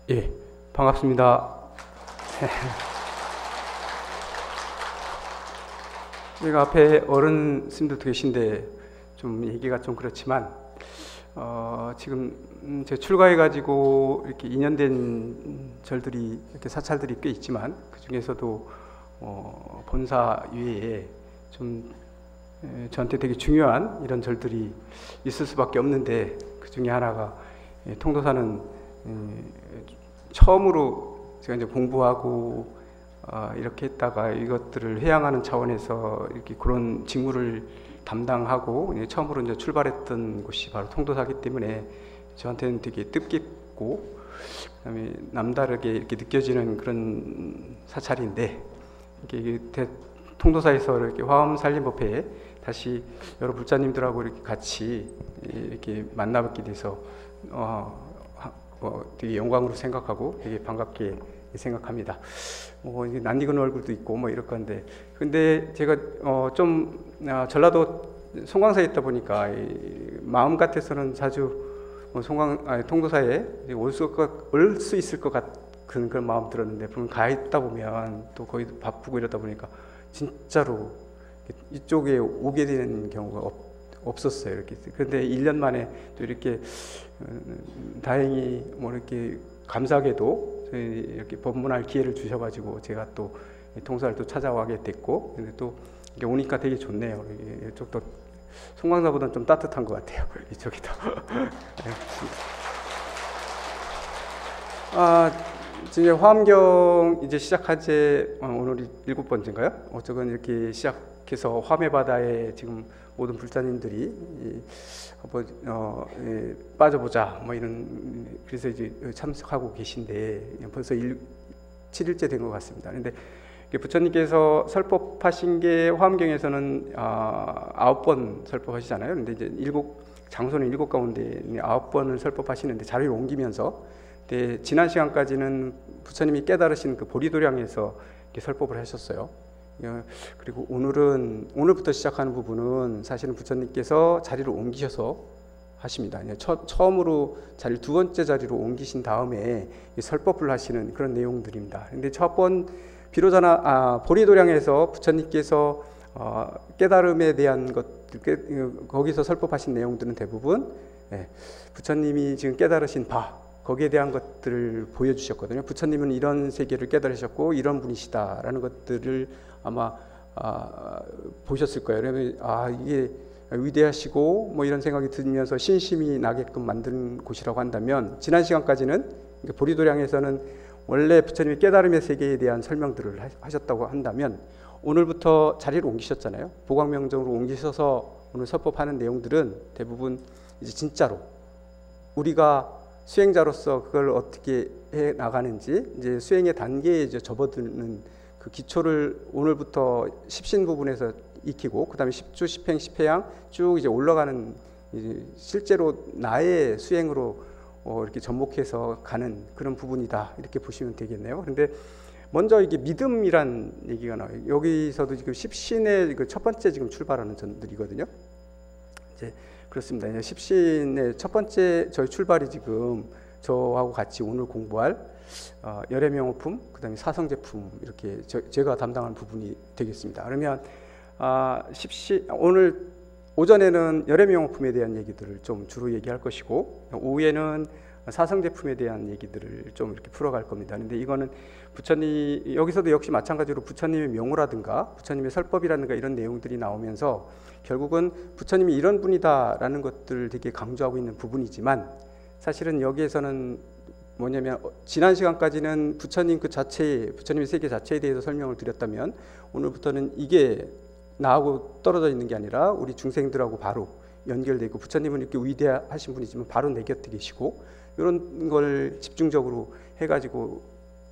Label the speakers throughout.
Speaker 1: 예, 반갑습니다. 제가 앞에 어른 스님들도 계신데 좀 얘기가 좀 그렇지만 지금 제 출가해가지고 이렇게 2년 된 절들이 이렇게 사찰들이 꽤 있지만 그 중에서도 본사 외에 좀 저한테 되게 중요한 이런 절들이 있을 수밖에 없는데 그 중에 하나가 통도사는 처음으로 제가 이제 공부하고 이렇게 했다가 이것들을 회양하는 차원에서 이렇게 그런 직무를 담당하고 처음으로 이제 출발했던 곳이 바로 통도사기 때문에 저한테는 되게 뜻깊고 그다음에 남다르게 이렇게 느껴지는 그런 사찰인데 이게 통도사에서 이렇게 화엄살림법회에 다시 여러 불자님들하고 이렇게 같이 이렇게 만나뵙게 돼서 되게 영광으로 생각하고 되게 반갑게 생각합니다. 이게 낯익은 얼굴도 있고 이럴 건데, 근데 제가 전라도 송광사에 있다 보니까 마음 같아서는 자주 통도사에 올 수 있을 것 같은 그런 마음 들었는데, 분명 가 있다 보면 또 거의 바쁘고 이러다 보니까 진짜로 이쪽에 오게 되는 경우가 없었어요. 이렇게. 그런데 1년 만에 또 이렇게 다행히 이렇게 감사하게도 이렇게 법문할 기회를 주셔가지고 제가 또 통사를 또 찾아가게 됐고, 근데 또 이게 오니까 되게 좋네요. 이쪽도 송광사보다는 좀 따뜻한 것 같아요. 이쪽이 더. 지금 화엄경 이제 시작한 지 오늘이 7번째인가요? 어쩌건 이렇게 시작해서 화엄의 바다에 지금 모든 불자님들이 빠져보자 이런, 그래서 이제 참석하고 계신데 벌써 7일째 된 것 같습니다. 그런데 부처님께서 설법하신 게 화엄경에서는 9번 설법하시잖아요. 근데 이제 장소는 7 가운데 9번을 설법하시는데 자리를 옮기면서 지난 시간까지는 부처님이 깨달으신 그 보리도량에서 이렇게 설법을 하셨어요. 그리고 오늘부터 시작하는 부분은 사실은 부처님께서 자리를 옮기셔서 하십니다. 처음으로 자리를 2번째 자리로 옮기신 다음에 설법을 하시는 그런 내용들입니다. 근데 첫 번 비로자나 보리도량에서 부처님께서 깨달음에 대한 거기서 설법하신 내용들은 대부분 부처님이 지금 깨달으신 거기에 대한 것들을 보여주셨거든요. 부처님은 이런 세계를 깨달으셨고 이런 분이시다라는 것들을 아마 보셨을 거예요. 그러면 이게 위대하시고 이런 생각이 들면서 신심이 나게끔 만든 곳이라고 한다면, 지난 시간까지는 보리도량에서는 원래 부처님이 깨달음의 세계에 대한 설명들을 하셨다고 한다면, 오늘부터 자리를 옮기셨잖아요. 보광명정으로 옮기셔서 오늘 설법하는 내용들은 대부분 이제 진짜로 우리가 수행자로서 그걸 어떻게 해 나가는지, 이제 수행의 단계에 이제 접어드는 그 기초를 오늘부터 십신 부분에서 익히고, 그 다음에 십주, 십행, 십회양 쭉 이제 올라가는, 이제 실제로 나의 수행으로 이렇게 접목해서 가는 그런 부분이다, 이렇게 보시면 되겠네요. 그런데 먼저 이게 믿음이란 얘기가 나와요. 여기서도 지금 십신의 첫 번째 지금 출발하는 전들이거든요. 이제 그렇습니다. 십신의 첫 번째 저희 출발이 지금 저하고 같이 오늘 공부할 열애명호품, 그 다음에 사성제품, 이렇게 제가 담당하는 부분이 되겠습니다. 그러면 오늘 오전에는 열애명호품에 대한 얘기들을 좀 주로 얘기할 것이고, 오후에는 사성제품에 대한 얘기들을 좀 이렇게 풀어갈 겁니다. 그런데 이거는 부처님, 여기서도 역시 마찬가지로 부처님의 명호라든가 부처님의 설법이라든가 이런 내용들이 나오면서 결국은 부처님이 이런 분이다라는 것들을 되게 강조하고 있는 부분이지만, 사실은 여기에서는 뭐냐면 지난 시간까지는 부처님 그 자체의, 부처님의 세계 자체에 대해서 설명을 드렸다면, 오늘부터는 이게 나하고 떨어져 있는 게 아니라 우리 중생들하고 바로 연결되고, 부처님은 이렇게 위대하신 분이지만 바로 내 곁에 계시고, 이런 걸 집중적으로 해가지고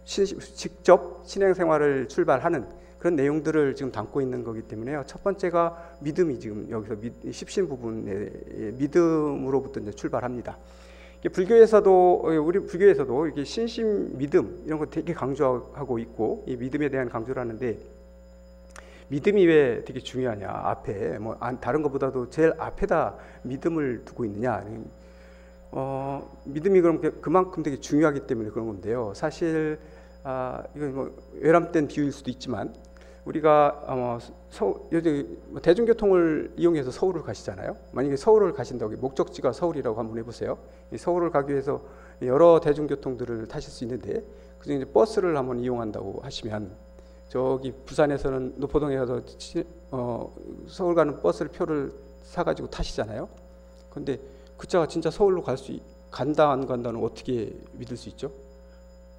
Speaker 1: 직접 신행생활을 출발하는 그런 내용들을 지금 담고 있는 거기 때문에요. 첫 번째가 믿음이 지금 여기서 십신 부분의 믿음으로부터 이제 출발합니다. 우리 불교에서도 이게 신심, 믿음 이런 거 되게 강조하고 있고, 이 믿음에 대한 강조를 하는데, 믿음이 왜 되게 중요하냐, 앞에 다른 것보다도 제일 앞에다 믿음을 두고 있느냐. 믿음이 그럼 그만큼 되게 중요하기 때문에 그런 건데요. 사실 이건 뭐 외람된 비유일 수도 있지만 우리가 요즘 대중교통을 이용해서 서울을 가시잖아요. 만약에 서울을 가신다고 목적지가 서울이라고 한번 해보세요. 서울을 가기 위해서 여러 대중교통들을 타실 수 있는데 그중에 이제 버스를 한번 이용한다고 하시면 저기 부산에서는 노포동에 가서 서울 가는 버스를 표를 사가지고 타시잖아요. 근데 그 차가 진짜 서울로 간다 안 간다는 어떻게 믿을 수 있죠?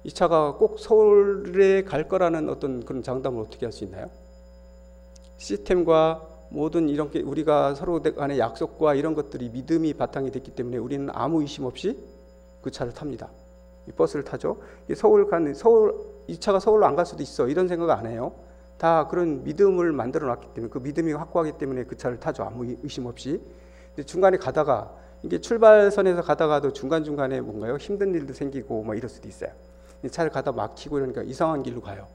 Speaker 1: 이 차가 꼭 서울에 갈 거라는 어떤 그런 장담을 어떻게 할 수 있나요? 시스템과 모든 이런 게 우리가 서로 간의 약속과 이런 것들이 믿음이 바탕이 됐기 때문에 우리는 아무 의심 없이 그 차를 탑니다. 이 버스를 타죠. 이 차가 서울로 안 갈 수도 있어 이런 생각 안 해요. 다 그런 믿음을 만들어 놨기 때문에 그 믿음이 확고하기 때문에 그 차를 타죠. 아무 의심 없이. 근데 중간에 가다가 이게 출발선에서 가다가도 중간중간에 뭔가요? 힘든 일도 생기고 뭐 이럴 수도 있어요. 차를 가다 막히고 이러니까 이상한 길로 가요.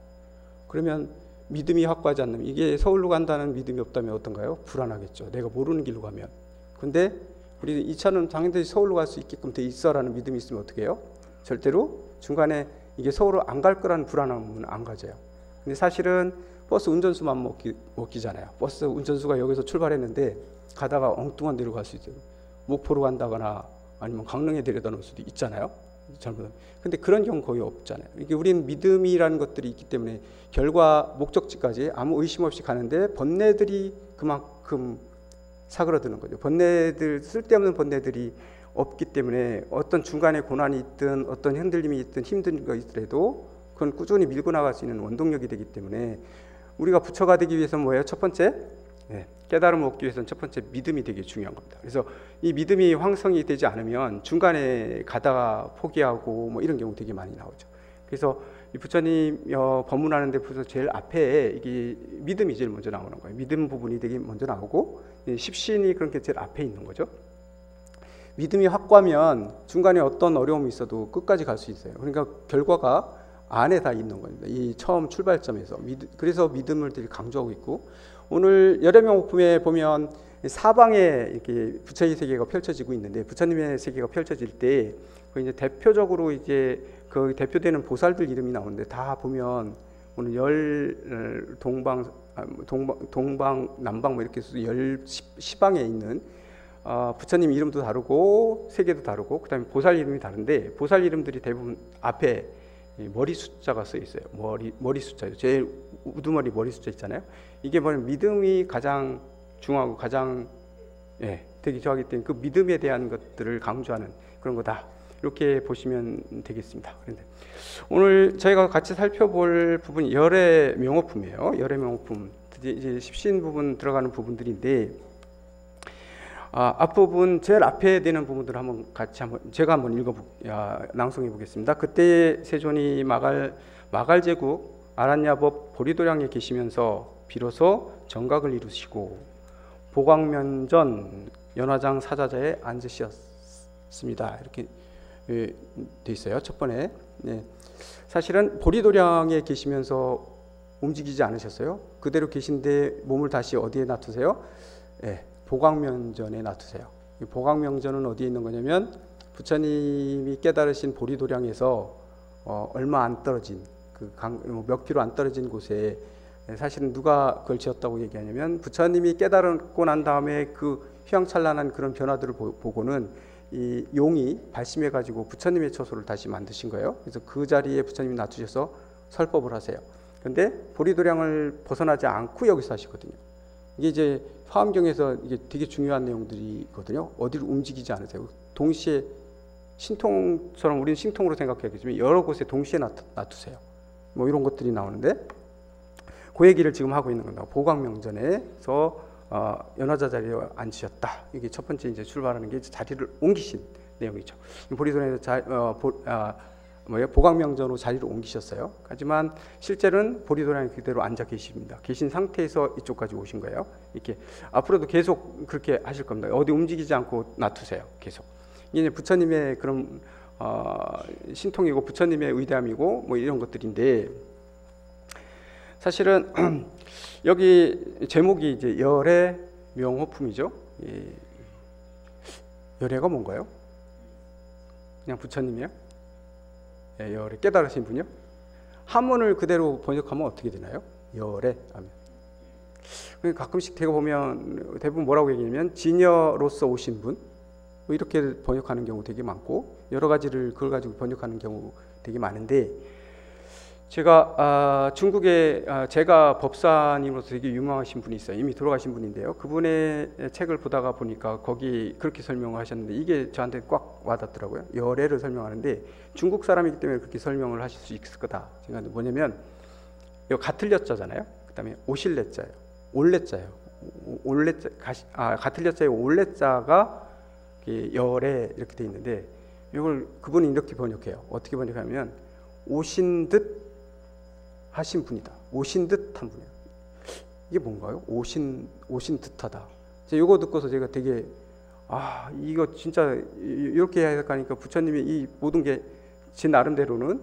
Speaker 1: 그러면 믿음이 확고하지 않으면 이게 서울로 간다는 믿음이 없다면 어떤가요? 불안하겠죠. 내가 모르는 길로 가면. 근데 우리 이 차는 당연히 서울로 갈 수 있게끔 돼 있어라는 믿음이 있으면 어떻게 해요? 절대로 중간에 이게 서울로 안 갈 거라는 불안함은 안 가져요. 근데 사실은 버스 운전수만 먹기잖아요. 버스 운전수가 여기서 출발했는데 가다가 엉뚱한 데로 갈 수 있어요. 목포로 간다거나 아니면 강릉에 데려다 놓을 수도 있잖아요. 잘못하면. 근데 그런 경우 거의 없잖아요. 이게 우리는 믿음이라는 것들이 있기 때문에 결과 목적지까지 아무 의심 없이 가는데 번뇌들이 그만큼 사그러드는 거죠. 쓸데없는 번뇌들이 없기 때문에 어떤 중간에 고난이 있든 어떤 흔들림이 있든 힘든 거 있더라도 그건 꾸준히 밀고 나갈 수 있는 원동력이 되기 때문에 우리가 부처가 되기 위해서는 뭐예요? 첫 번째, 깨달음을 얻기 위해서는 첫 번째 믿음이 되게 중요한 겁니다. 그래서 이 믿음이 황성이 되지 않으면 중간에 가다가 포기하고 뭐 이런 경우 되게 많이 나오죠. 그래서 이 부처님 법문하는데 제일 앞에 이게 믿음이 제일 먼저 나오는 거예요. 믿음 부분이 되게 먼저 나오고 십신이 그런 게 제일 앞에 있는 거죠. 믿음이 확고하면 중간에 어떤 어려움이 있어도 끝까지 갈 수 있어요. 그러니까 결과가 안에 다 있는 겁니다. 이 처음 출발점에서. 그래서 믿음을 되게 강조하고 있고 오늘 열애명호품에 보면 사방에 이렇게 부처의 세계가 펼쳐지고 있는데 부처님의 세계가 펼쳐질 때 그 이제 대표적으로 이제 그 대표되는 보살들 이름이 나오는데 다 보면 오늘 동방 남방 뭐 이렇게 해서 시방에 있는 부처님 이름도 다르고 세계도 다르고 그다음에 보살 이름이 다른데 보살 이름들이 대부분 앞에 머리 숫자가 써 있어요. 머리 숫자요. 제일 우두머리 머리 숫자 있잖아요. 이게 뭐냐면 믿음이 가장 중요하고 가장 되게 좋아하기 때문에 그 믿음에 대한 것들을 강조하는 그런 거다. 이렇게 보시면 되겠습니다. 그런데 오늘 저희가 같이 살펴볼 부분이 열의 명호품이에요. 열의 명호품. 이제 십신 부분 들어가는 부분들인데 앞부분 제일 앞에 되는 부분들을 제가 한번 낭송해 보겠습니다. 그때 세존이 마갈제국 아란야법 보리도량에 계시면서 비로소 정각을 이루시고 보광면전 연화장 사자자에 앉으셨습니다. 이렇게 돼 있어요. 첫 번에 사실은 보리도량에 계시면서 움직이지 않으셨어요. 그대로 계신데 몸을 다시 어디에 놔두세요? 보광명전에 놔두세요. 보광명전은 어디에 있는 거냐면 부처님이 깨달으신 보리도량에서 얼마 안 떨어진 몇 킬로 안 떨어진 곳에 사실은 누가 그걸 지었다고 얘기하냐면 부처님이 깨달고 난 다음에 그 휘황찬란한 그런 변화들을 보고는 이 용이 발심해 가지고 부처님의 처소를 다시 만드신 거예요. 그래서 그 자리에 부처님이 놔두셔서 설법을 하세요. 그런데 보리도량을 벗어나지 않고 여기서 하시거든요. 이게 이제 화엄경에서 이게 되게 중요한 내용들이거든요. 어디를 움직이지 않으세요. 동시에 신통처럼 우리는 신통으로 생각하겠지만 여러 곳에 동시에 놔두세요. 뭐 이런 것들이 나오는데 그 얘기를 지금 하고 있는 겁니다. 보광명전에서 연화자 자리에 앉으셨다. 이게 첫 번째 이제 출발하는 게 자리를 옮기신 내용이죠. 보리도량에서 보광명전으로 자리를 옮기셨어요. 하지만 실제로는 보리도량에 그대로 앉아 계십니다. 계신 상태에서 이쪽까지 오신 거예요. 이렇게 앞으로도 계속 그렇게 하실 겁니다. 어디 움직이지 않고 놔두세요. 계속. 이게 부처님의 그런 신통이고 부처님의 의담이고 뭐 이런 것들인데 사실은 여기 제목이 이제 열의 명호품이죠. 열애가 뭔가요? 그냥 부처님이요? 예, 열애 깨달으신 분이요? 한문을 그대로 번역하면 어떻게 되나요? 열애 하면 가끔씩 되고 보면 대부분 뭐라고 얘기하면 지녀로서 오신 분 뭐 이렇게 번역하는 경우 되게 많고 여러 가지를 그걸 가지고 번역하는 경우 되게 많은데 제가 중국에 제가 법사님으로서 되게 유명하신 분이 있어요. 이미 돌아가신 분인데요. 그분의 책을 보다가 보니까 거기 그렇게 설명을 하셨는데 이게 저한테 꽉 와닿더라고요. 열애를 설명하는데 중국 사람이기 때문에 그렇게 설명을 하실 수 있을 거다. 제가 뭐냐면 이거 가틀려자잖아요. 그다음에 오실래자예요. 올래자예요. 올래자 가틀려자의 올래자가 열애 이렇게 돼 있는데 이걸 그분이 이렇게 번역해요. 어떻게 번역하면 오신 듯 하신 분이다. 오신 듯한 분이에요. 이게 뭔가요? 오신 듯하다. 제가 이거 듣고서 제가 되게 이거 진짜 이렇게 해석하니까 부처님이 이 모든 게 제 나름대로는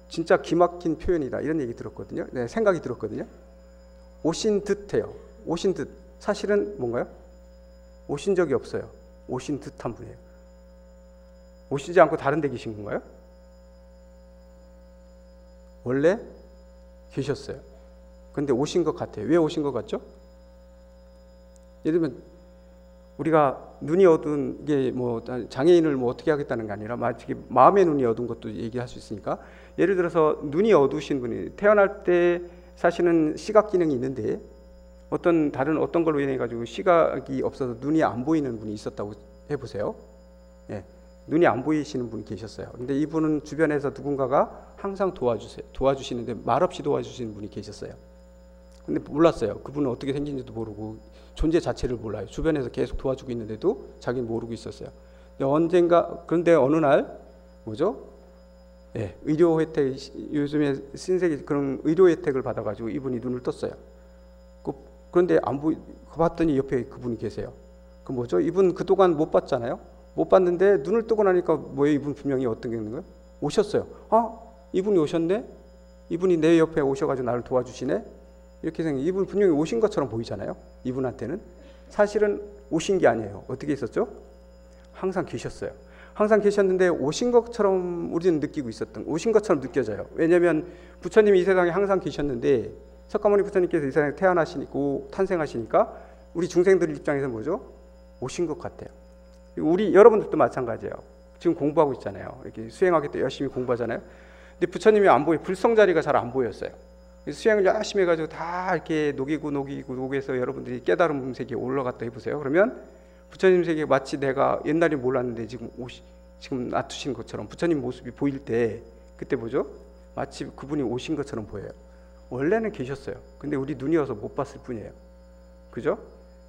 Speaker 1: 진짜 기막힌 표현이다 이런 얘기 들었거든요. 네, 생각이 들었거든요. 오신 듯해요. 오신 듯. 사실은 뭔가요? 오신 적이 없어요. 오신 듯한 분이에요. 오시지 않고 다른 데 계신 건가요? 원래 계셨어요. 근데 오신 것 같아요. 왜 오신 것 같죠? 예를 들면 우리가 눈이 어두운 게 뭐 장애인을 뭐 어떻게 하겠다는 게 아니라 마음의 눈이 어두운 것도 얘기할 수 있으니까 예를 들어서 눈이 어두우신 분이 태어날 때 사실은 시각 기능이 있는데 어떤 걸로 인해 가지고 시각이 없어서 눈이 안 보이는 분이 있었다고 해보세요. 예, 눈이 안 보이시는 분이 계셨어요. 근데 이분은 주변에서 누군가가 항상 도와주시는데 말없이 도와주시는 분이 계셨어요. 근데 몰랐어요. 그분은 어떻게 생긴지도 모르고 존재 자체를 몰라요. 주변에서 계속 도와주고 있는데도 자기는 모르고 있었어요. 그런데 어느 날 뭐죠? 예, 의료 혜택, 요즘에 신세계 그런 의료 혜택을 받아가지고 이분이 눈을 떴어요. 그런데 봤더니 옆에 그분이 계세요. 그 뭐죠? 이분 그동안 못 봤잖아요. 못 봤는데 눈을 뜨고 나니까 뭐예요? 이분 분명히 어떤 게 있는 거예요? 오셨어요. 이분이 오셨네? 이분이 내 옆에 오셔가지고 나를 도와주시네? 이렇게 생각. 이분 분명히 오신 것처럼 보이잖아요. 이분한테는 사실은 오신 게 아니에요. 어떻게 있었죠? 항상 계셨어요. 항상 계셨는데 오신 것처럼 우리는 느끼고 오신 것처럼 느껴져요. 왜냐하면 부처님이 이 세상에 항상 계셨는데 석가모니 부처님께서 이 세상에 태어나시고 탄생하시니까 우리 중생들 입장에서 뭐죠? 오신 것 같아요. 여러분들도 마찬가지예요. 지금 공부하고 있잖아요. 이렇게 수행하기 때 열심히 공부하잖아요. 근데 부처님이 안 보여. 불성자리가 잘 안 보였어요. 수행을 열심히 해가지고 다 이렇게 녹여서 여러분들이 깨달음 세계에 올라갔다 해보세요. 그러면 부처님 세계에 마치 내가 옛날에 몰랐는데 지금 놔두신 것처럼 부처님 모습이 보일 때 그때 뭐죠? 마치 그분이 오신 것처럼 보여요. 원래는 계셨어요. 근데 우리 눈이 와서 못 봤을 뿐이에요. 그죠?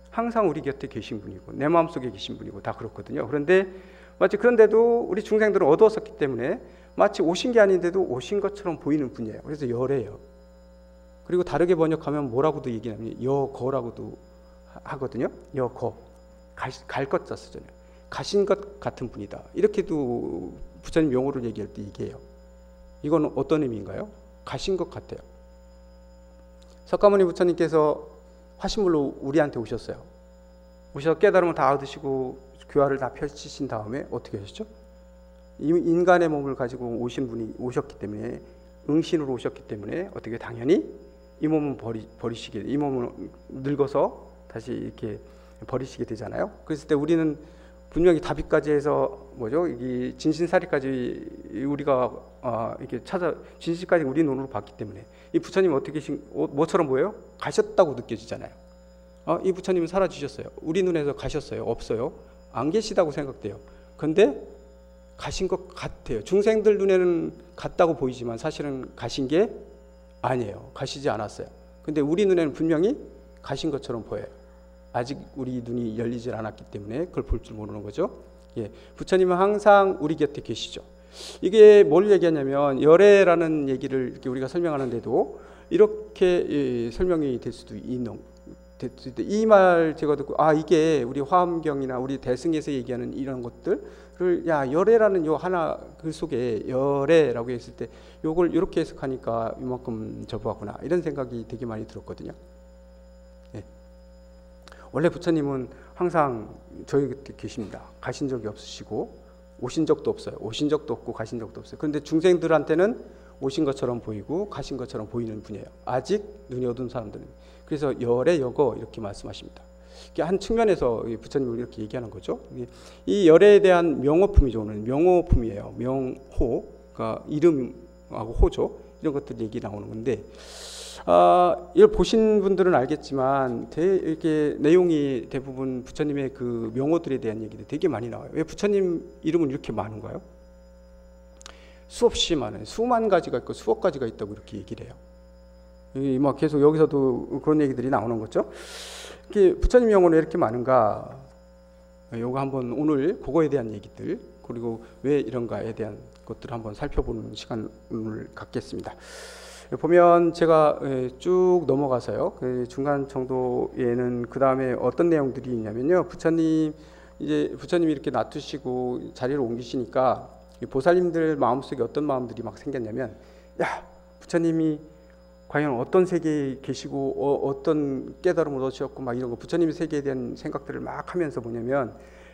Speaker 1: 항상 우리 곁에 계신 분이고 내 마음속에 계신 분이고 다 그렇거든요. 그런데도 우리 중생들은 어두웠었기 때문에 마치 오신 게 아닌데도 오신 것처럼 보이는 분이에요. 그래서 열애예요. 그리고 다르게 번역하면 뭐라고도 얘기하냐면 여거라고도 하거든요. 여거. 갈 것 자쓰잖아요. 가신 것 같은 분이다. 이렇게도 부처님 용어를 얘기할 때 얘기해요. 이건 어떤 의미인가요? 가신 것 같아요. 석가모니 부처님께서 화신물로 우리한테 오셨어요. 오셔서 깨달음을 다 얻으시고 교화를 다 펼치신 다음에 어떻게 하셨죠? 인간의 몸을 가지고 오신 분이 오셨기 때문에 응신으로 오셨기 때문에 어떻게 당연히 이 몸은 이 몸은 늙어서 다시 이렇게 버리시게 되잖아요. 그랬을 때 우리는 분명히 다비까지 해서 뭐죠? 이 진신사리까지 우리가 이렇게 진신까지 우리 눈으로 봤기 때문에 이 부처님 어떻게 뭐처럼 보여요? 가셨다고 느껴지잖아요. 이 부처님은 사라지셨어요. 우리 눈에서 가셨어요? 없어요? 안 계시다고 생각돼요. 근데 가신 것 같아요. 중생들 눈에는 같다고 보이지만 사실은 가신 게 아니에요. 가시지 않았어요. 근데 우리 눈에는 분명히 가신 것처럼 보여요. 아직 우리 눈이 열리질 않았기 때문에 그걸 볼 줄 모르는 거죠. 예, 부처님은 항상 우리 곁에 계시죠. 이게 뭘 얘기하냐면 열애라는 얘기를 이렇게 우리가 설명하는데도 이렇게 설명이 될 수도 있는. 이 말 제가 듣고 이게 우리 화엄경이나 우리 대승에서 얘기하는 이런 것들을 열애라는 요 하나 글 속에 열애라고 했을 때 요걸 이렇게 해석하니까 이만큼 저부하구나 이런 생각이 되게 많이 들었거든요. 예. 원래 부처님은 항상 저희 곁에 계십니다. 가신 적이 없으시고 오신 적도 없어요. 오신 적도 없고 가신 적도 없어요. 그런데 중생들한테는 오신 것처럼 보이고 가신 것처럼 보이는 분이에요. 아직 눈이 어두운 사람들은. 그래서 열에 여거 이렇게 말씀하십니다. 한 측면에서 부처님이 이렇게 얘기하는 거죠. 이 열에 대한 명호품이죠. 오늘 명호품이에요. 명호, 그러니까 이름하고 호죠. 이런 것들 얘기 나오는 건데, 이걸 보신 분들은 알겠지만 이렇게 내용이 대부분 부처님의 그 명호들에 대한 얘기들이 되게 많이 나와요. 왜 부처님 이름은 이렇게 많은가요? 수없이 많아요. 수만 가지가 있고 수억 가지가 있다고 이렇게 얘기를 해요. 막 계속 여기서도 그런 얘기들이 나오는 거죠. 이렇게 부처님 명호는 왜 이렇게 많은가? 요거 한번 오늘 그거에 대한 얘기들, 그리고 왜 이런가에 대한 것들을 한번 살펴보는 시간을 갖겠습니다. 보면 제가 쭉 넘어가서요. 그 중간 정도에는 그 다음에 어떤 내용들이 있냐면요. 부처님이 이렇게 놔두시고 자리를 옮기시니까 보살님들 마음속에 어떤 마음들이 막 생겼냐면, 야, 부처님이 과연 어떤 세계에 계시고 어떤 깨달음을 얻으셨고 막 이런 거, 부처님의 세계에 대한 생각들을 막 하면서 뭐냐면,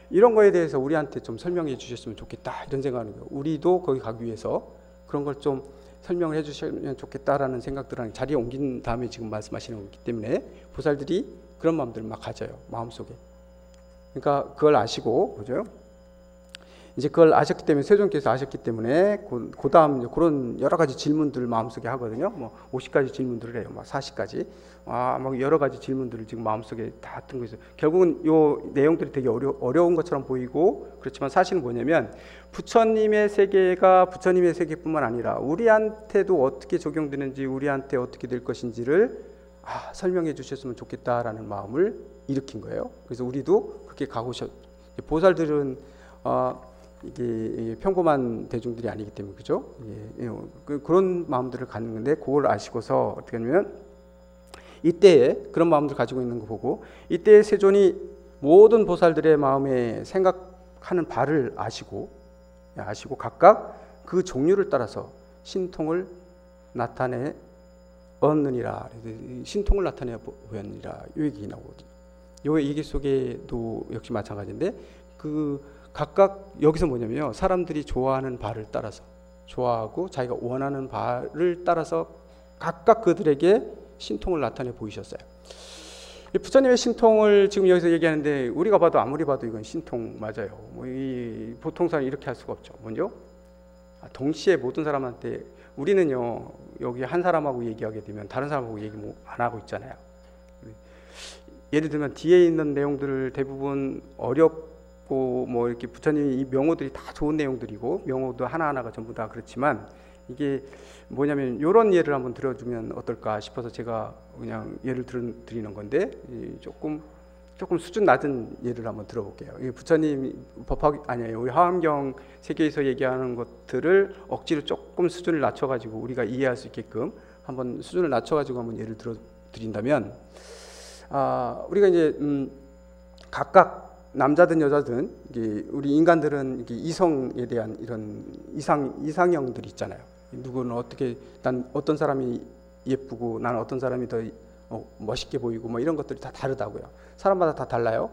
Speaker 1: 이런 거에 대해서 우리한테 좀 설명해 주셨으면 좋겠다 이런 생각하는 거예요. 우리도 거기 가기 위해서 그런 걸 좀 설명을 해 주시면 좋겠다라는 생각들을 자리에 옮긴 다음에 지금 말씀하시는 거기 때문에 보살들이 그런 마음들을 막 가져요, 마음속에. 그러니까 그걸 아시고, 그죠? 이제 그걸 아셨기 때문에, 세존께서 아셨기 때문에 그 다음 그런 여러 가지 질문들을 마음속에 하거든요. 뭐 50가지 질문들을 해요. 막 40가지. 막 여러 가지 질문들을 지금 마음속에 다 뜬 거죠. 결국은 요 내용들이 되게 어려운 것처럼 보이고, 그렇지만 사실은 뭐냐면 부처님의 세계가 부처님의 세계뿐만 아니라 우리한테도 어떻게 적용되는지, 우리한테 어떻게 될 것인지를 설명해 주셨으면 좋겠다라는 마음을 일으킨 거예요. 그래서 우리도 그렇게 가고 보살들은 이게 평범한 대중들이 아니기 때문에, 그죠? 그런 마음들을 갖는 건데, 그걸 아시고서 어떻게 하냐면, 이때에 그런 마음들 가지고 있는 거 보고, 이때에 세존이 모든 보살들의 마음에 생각하는 바를 아시고 각각 그 종류를 따라서 신통을 나타내 얻느니라, 신통을 나타내 보였느니라, 이 얘기 나오거든요. 요 얘기 속에도 역시 마찬가지인데, 각각 여기서 뭐냐면요, 사람들이 좋아하는 바를 따라서, 좋아하고 자기가 원하는 바를 따라서 각각 그들에게 신통을 나타내 보이셨어요. 부처님의 신통을 지금 여기서 얘기하는데, 우리가 봐도 아무리 봐도 이건 신통 맞아요. 보통 사람이 이렇게 할 수가 없죠. 먼저 동시에 모든 사람한테, 우리는요 여기 한 사람하고 얘기하게 되면 다른 사람하고 얘기 안 하고 있잖아요. 예를 들면 뒤에 있는 내용들을 대부분 어렵고 뭐 이렇게 부처님이 이 명호들이 다 좋은 내용들이고, 명호도 하나하나가 전부 다 그렇지만, 이게 뭐냐면 이런 예를 한번 들어주면 어떨까 싶어서 제가 그냥 예를 드리는 건데, 조금 수준 낮은 예를 한번 들어볼게요. 부처님 우리 화엄경 세계에서 얘기하는 것들을 억지로 조금 수준을 낮춰가지고 우리가 이해할 수 있게끔 한번 수준을 낮춰가지고 한번 예를 드린다면, 우리가 이제 각각 남자든 여자든 우리 인간들은 이성에 대한 이런 이상형들이 있잖아요. 누구는 난 어떤 사람이 예쁘고, 난 어떤 사람이 더 멋있게 보이고, 뭐 이런 것들이 다 다르다고요. 사람마다 다 달라요.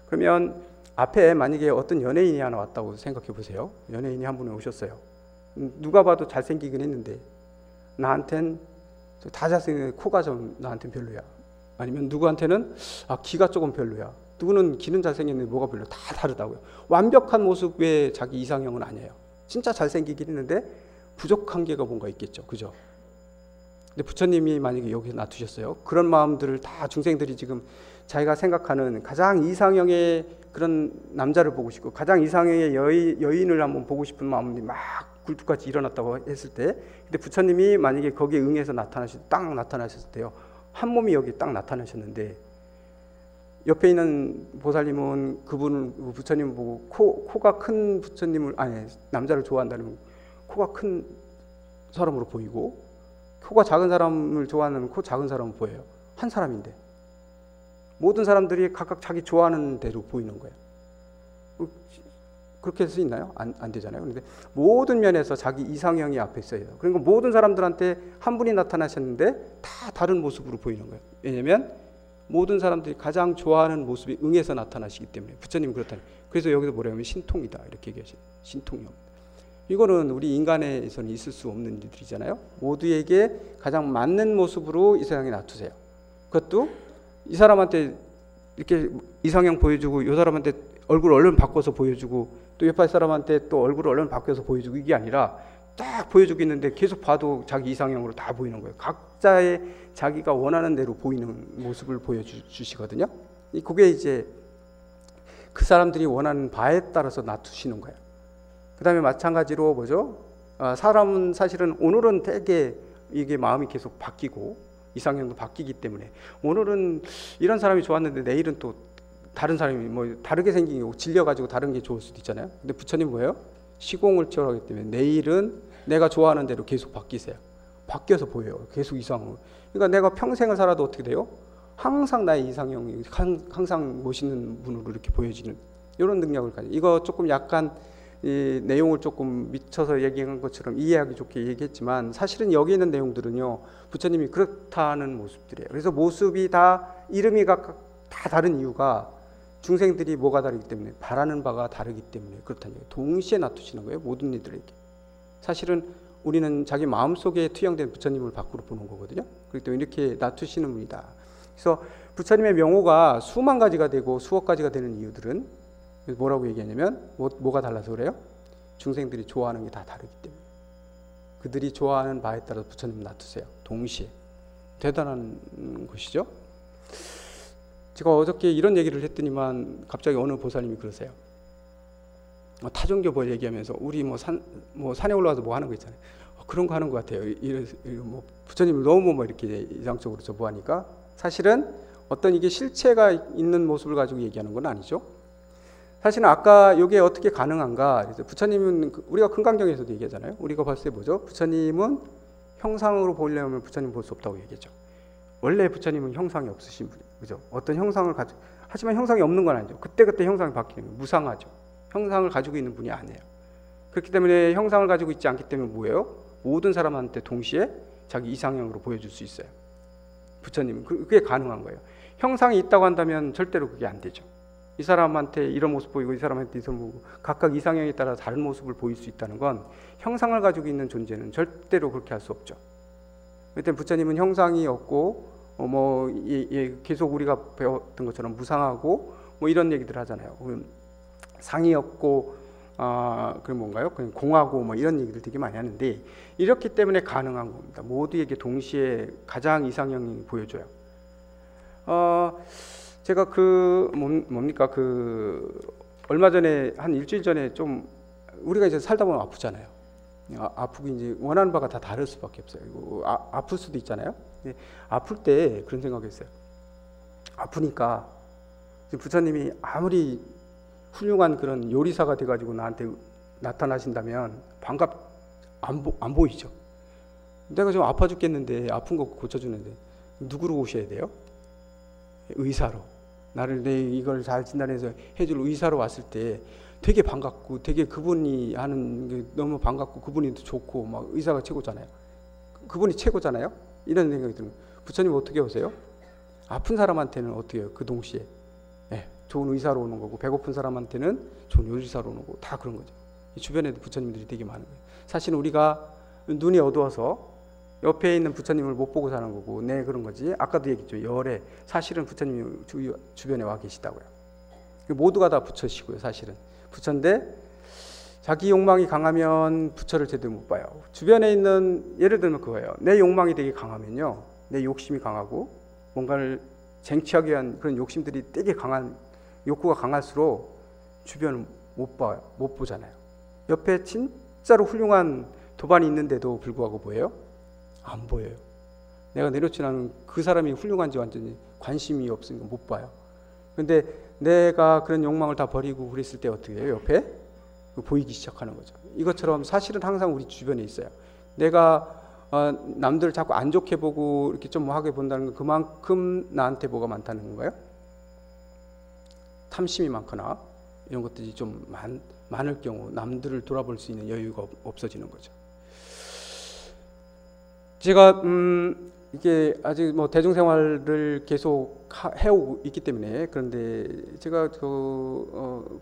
Speaker 1: 그러면 앞에 만약에 어떤 연예인이 하나 왔다고 생각해 보세요. 연예인이 한 분이 오셨어요. 누가 봐도 잘생기긴 했는데 나한텐 다 잘생긴 코가 좀 나한텐 별로야. 아니면 누구한테는 키가 조금 별로야. 누구는 키는 잘생겼는데 뭐가 별로, 다 다르다고요. 완벽한 모습의 자기 이상형은 아니에요. 진짜 잘생기긴 했는데 부족한 게가 뭔가 있겠죠. 그죠? 근데 부처님이 만약에 여기서 놔두셨어요. 그런 마음들을 다 중생들이 지금 자기가 생각하는 가장 이상형의 그런 남자를 보고 싶고, 가장 이상형의 여인을 한번 보고 싶은 마음이 막 굴뚝같이 일어났다고 했을 때, 근데 부처님이 만약에 거기에 응해서 딱 나타나셨을 때요, 한 몸이 여기 딱 나타나셨는데, 옆에 있는 보살님은 부처님을 보고 코가 큰 남자를 좋아한다는 코가 큰 사람으로 보이고, 코가 작은 사람을 좋아하는 코 작은 사람은 보여요. 한 사람인데 모든 사람들이 각각 자기 좋아하는 대로 보이는 거예요. 그렇게 할 수 있나요? 안 되잖아요. 그런데 모든 면에서 자기 이상형이 앞에 있어요. 그러니까 모든 사람들한테 한 분이 나타나셨는데 다 다른 모습으로 보이는 거예요. 왜냐하면 모든 사람들이 가장 좋아하는 모습이 응해서 나타나시기 때문에 부처님이 그렇다는. 그래서 여기서 뭐라고 하면 신통이다 이렇게 얘기하시죠. 신통이 없다. 이거는 우리 인간에서는 있을 수 없는 일들이잖아요. 모두에게 가장 맞는 모습으로 이 세상에 놔두세요. 그것도 이 사람한테 이렇게 이상형 보여주고 이 사람한테 얼굴 얼른 바꿔서 보여주고 또 옆에 사람한테 또 얼굴을 얼른 바꿔서 보여주고 이게 아니라 딱 보여주고 있는데 계속 봐도 자기 이상형으로 다 보이는 거예요. 각자의 자기가 원하는 대로 보이는 모습을 보여주시거든요. 그게 이제 그 사람들이 원하는 바에 따라서 놔두시는 거예요. 그 다음에 마찬가지로 뭐죠? 사람은 사실은 오늘은 되게 이게 마음이 계속 바뀌고 이상형도 바뀌기 때문에 오늘은 이런 사람이 좋았는데 내일은 또 다른 사람이 뭐 다르게 생기고 질려가지고 다른 게 좋을 수도 있잖아요. 근데 부처님 뭐예요? 시공을 초월하기 때문에 내일은 내가 좋아하는 대로 계속 바뀌세요. 바뀌어서 보여요. 계속 이상으로. 그러니까 내가 평생을 살아도 어떻게 돼요? 항상 나의 이상형이 항상 멋있는 분으로 이렇게 보여지는 이런 능력을 가지고 이거 조금 약간 이 내용을 조금 미쳐서 얘기한 것처럼 이해하기 좋게 얘기했지만 사실은 여기 있는 내용들은요 부처님이 그렇다는 모습들이에요. 그래서 모습이 다 이름이 각각 다 다른 이유가 중생들이 뭐가 다르기 때문에 바라는 바가 다르기 때문에 그렇다는 거예요. 동시에 놔두시는 거예요. 모든 이들에게. 사실은 우리는 자기 마음속에 투영된 부처님을 밖으로 보는 거거든요. 그렇기 때문에 이렇게 놔두시는 분이다. 그래서 부처님의 명호가 수만 가지가 되고 수억 가지가 되는 이유들은 뭐라고 얘기하냐면 뭐가 달라서 그래요? 중생들이 좋아하는 게 다 다르기 때문에 그들이 좋아하는 바에 따라 부처님 놔두세요. 동시에. 대단한 것이죠. 제가 어저께 이런 얘기를 했더니만 갑자기 어느 보살님이 그러세요. 타종교 뭐 얘기하면서 우리 산에 올라가서 뭐 하는 거 있잖아요. 그런 거 하는 것 같아요. 뭐 부처님을 너무 뭐 이렇게 이상적으로 저보하니까 사실은 어떤 이게 실체가 있는 모습을 가지고 얘기하는 건 아니죠. 사실은 아까 이게 어떻게 가능한가? 그래서 부처님은 우리가 금강경에서도 얘기하잖아요. 우리가 봤을 때 뭐죠? 부처님은 형상으로 보려면 부처님 볼 수 없다고 얘기했죠. 원래 부처님은 형상이 없으신 분이에요. 그죠? 어떤 형상을 가지고 하지만 형상이 없는 건 아니죠. 그때그때 형상이 바뀌는 거예요. 무상하죠. 형상을 가지고 있는 분이 아니에요. 그렇기 때문에 형상을 가지고 있지 않기 때문에 뭐예요? 모든 사람한테 동시에 자기 이상형으로 보여줄 수 있어요. 부처님은 그게 가능한 거예요. 형상이 있다고 한다면 절대로 그게 안 되죠. 이 사람한테 이런 모습 보이고 이 사람한테 이런 모습 보이고 각각 이상형에 따라 다른 모습을 보일 수 있다는 건 형상을 가지고 있는 존재는 절대로 그렇게 할 수 없죠. 그때 부처님은 형상이 없고 계속 우리가 배웠던 것처럼 무상하고 뭐 이런 얘기들 하잖아요. 상이 없고 그럼 뭔가요? 그냥 공하고 뭐 이런 얘기들 되게 많이 하는데 이렇기 때문에 가능한 겁니다. 모두에게 동시에 가장 이상형이 보여줘요. 제가 얼마 전에 한 일주일 전에 좀 우리가 이제 살다 보면 아프잖아요. 아프고 이제 원하는 바가 다 다를 수밖에 없어요. 아플 수도 있잖아요. 아플 때 그런 생각했어요. 아프니까 부처님이 아무리 훌륭한 그런 요리사가 돼가지고 나한테 나타나신다면 안 보이죠. 내가 좀 아파 죽겠는데 아픈 거 고쳐주는데 누구로 오셔야 돼요? 의사로. 나를 이걸 잘 진단해서 해줄 의사로 왔을 때 되게 반갑고 되게 그분이 하는 게 너무 반갑고 그분이 좋고 막 의사가 최고잖아요. 그분이 최고잖아요. 이런 생각이 들어요. 부처님 어떻게 오세요? 아픈 사람한테는 어떻게 해요? 그 동시에 좋은 의사로 오는 거고 배고픈 사람한테는 좋은 요리사로 오는 거고 다 그런 거죠. 주변에도 부처님들이 되게 많은 거예요. 사실은 우리가 눈이 어두워서 옆에 있는 부처님을 못 보고 사는 거고 그런 거지. 아까도 얘기했죠. 열애. 사실은 부처님이 주변에 와 계시다고요. 모두가 다 부처시고요. 사실은 부처인데 자기 욕망이 강하면 부처를 제대로 못 봐요. 주변에 있는 예를 들면 그거예요. 내 욕망이 되게 강하면요. 내 욕심이 강하고 뭔가를 쟁취하기 위한 그런 욕심들이 되게 강한 욕구가 강할수록 주변을 못 보잖아요. 옆에 진짜로 훌륭한 도반이 있는데도 불구하고 뭐예요? 안 보여요. 내가 내려치는 그 사람이 훌륭한지 완전히 관심이 없으니까 못 봐요. 그런데 내가 그런 욕망을 다 버리고 그랬을 때 어떻게 해요? 옆에 보이기 시작하는 거죠. 이것처럼 사실은 항상 우리 주변에 있어요. 내가 남들을 자꾸 안 좋게 보고 이렇게 좀 하게 본다는 건 그만큼 나한테 뭐가 많다는 건가요? 탐심이 많거나 이런 것들이 좀 많을 경우 남들을 돌아볼 수 있는 여유가 없어지는 거죠. 제가 이게 아직 뭐 대중생활을 계속 해오고 있기 때문에. 그런데 제가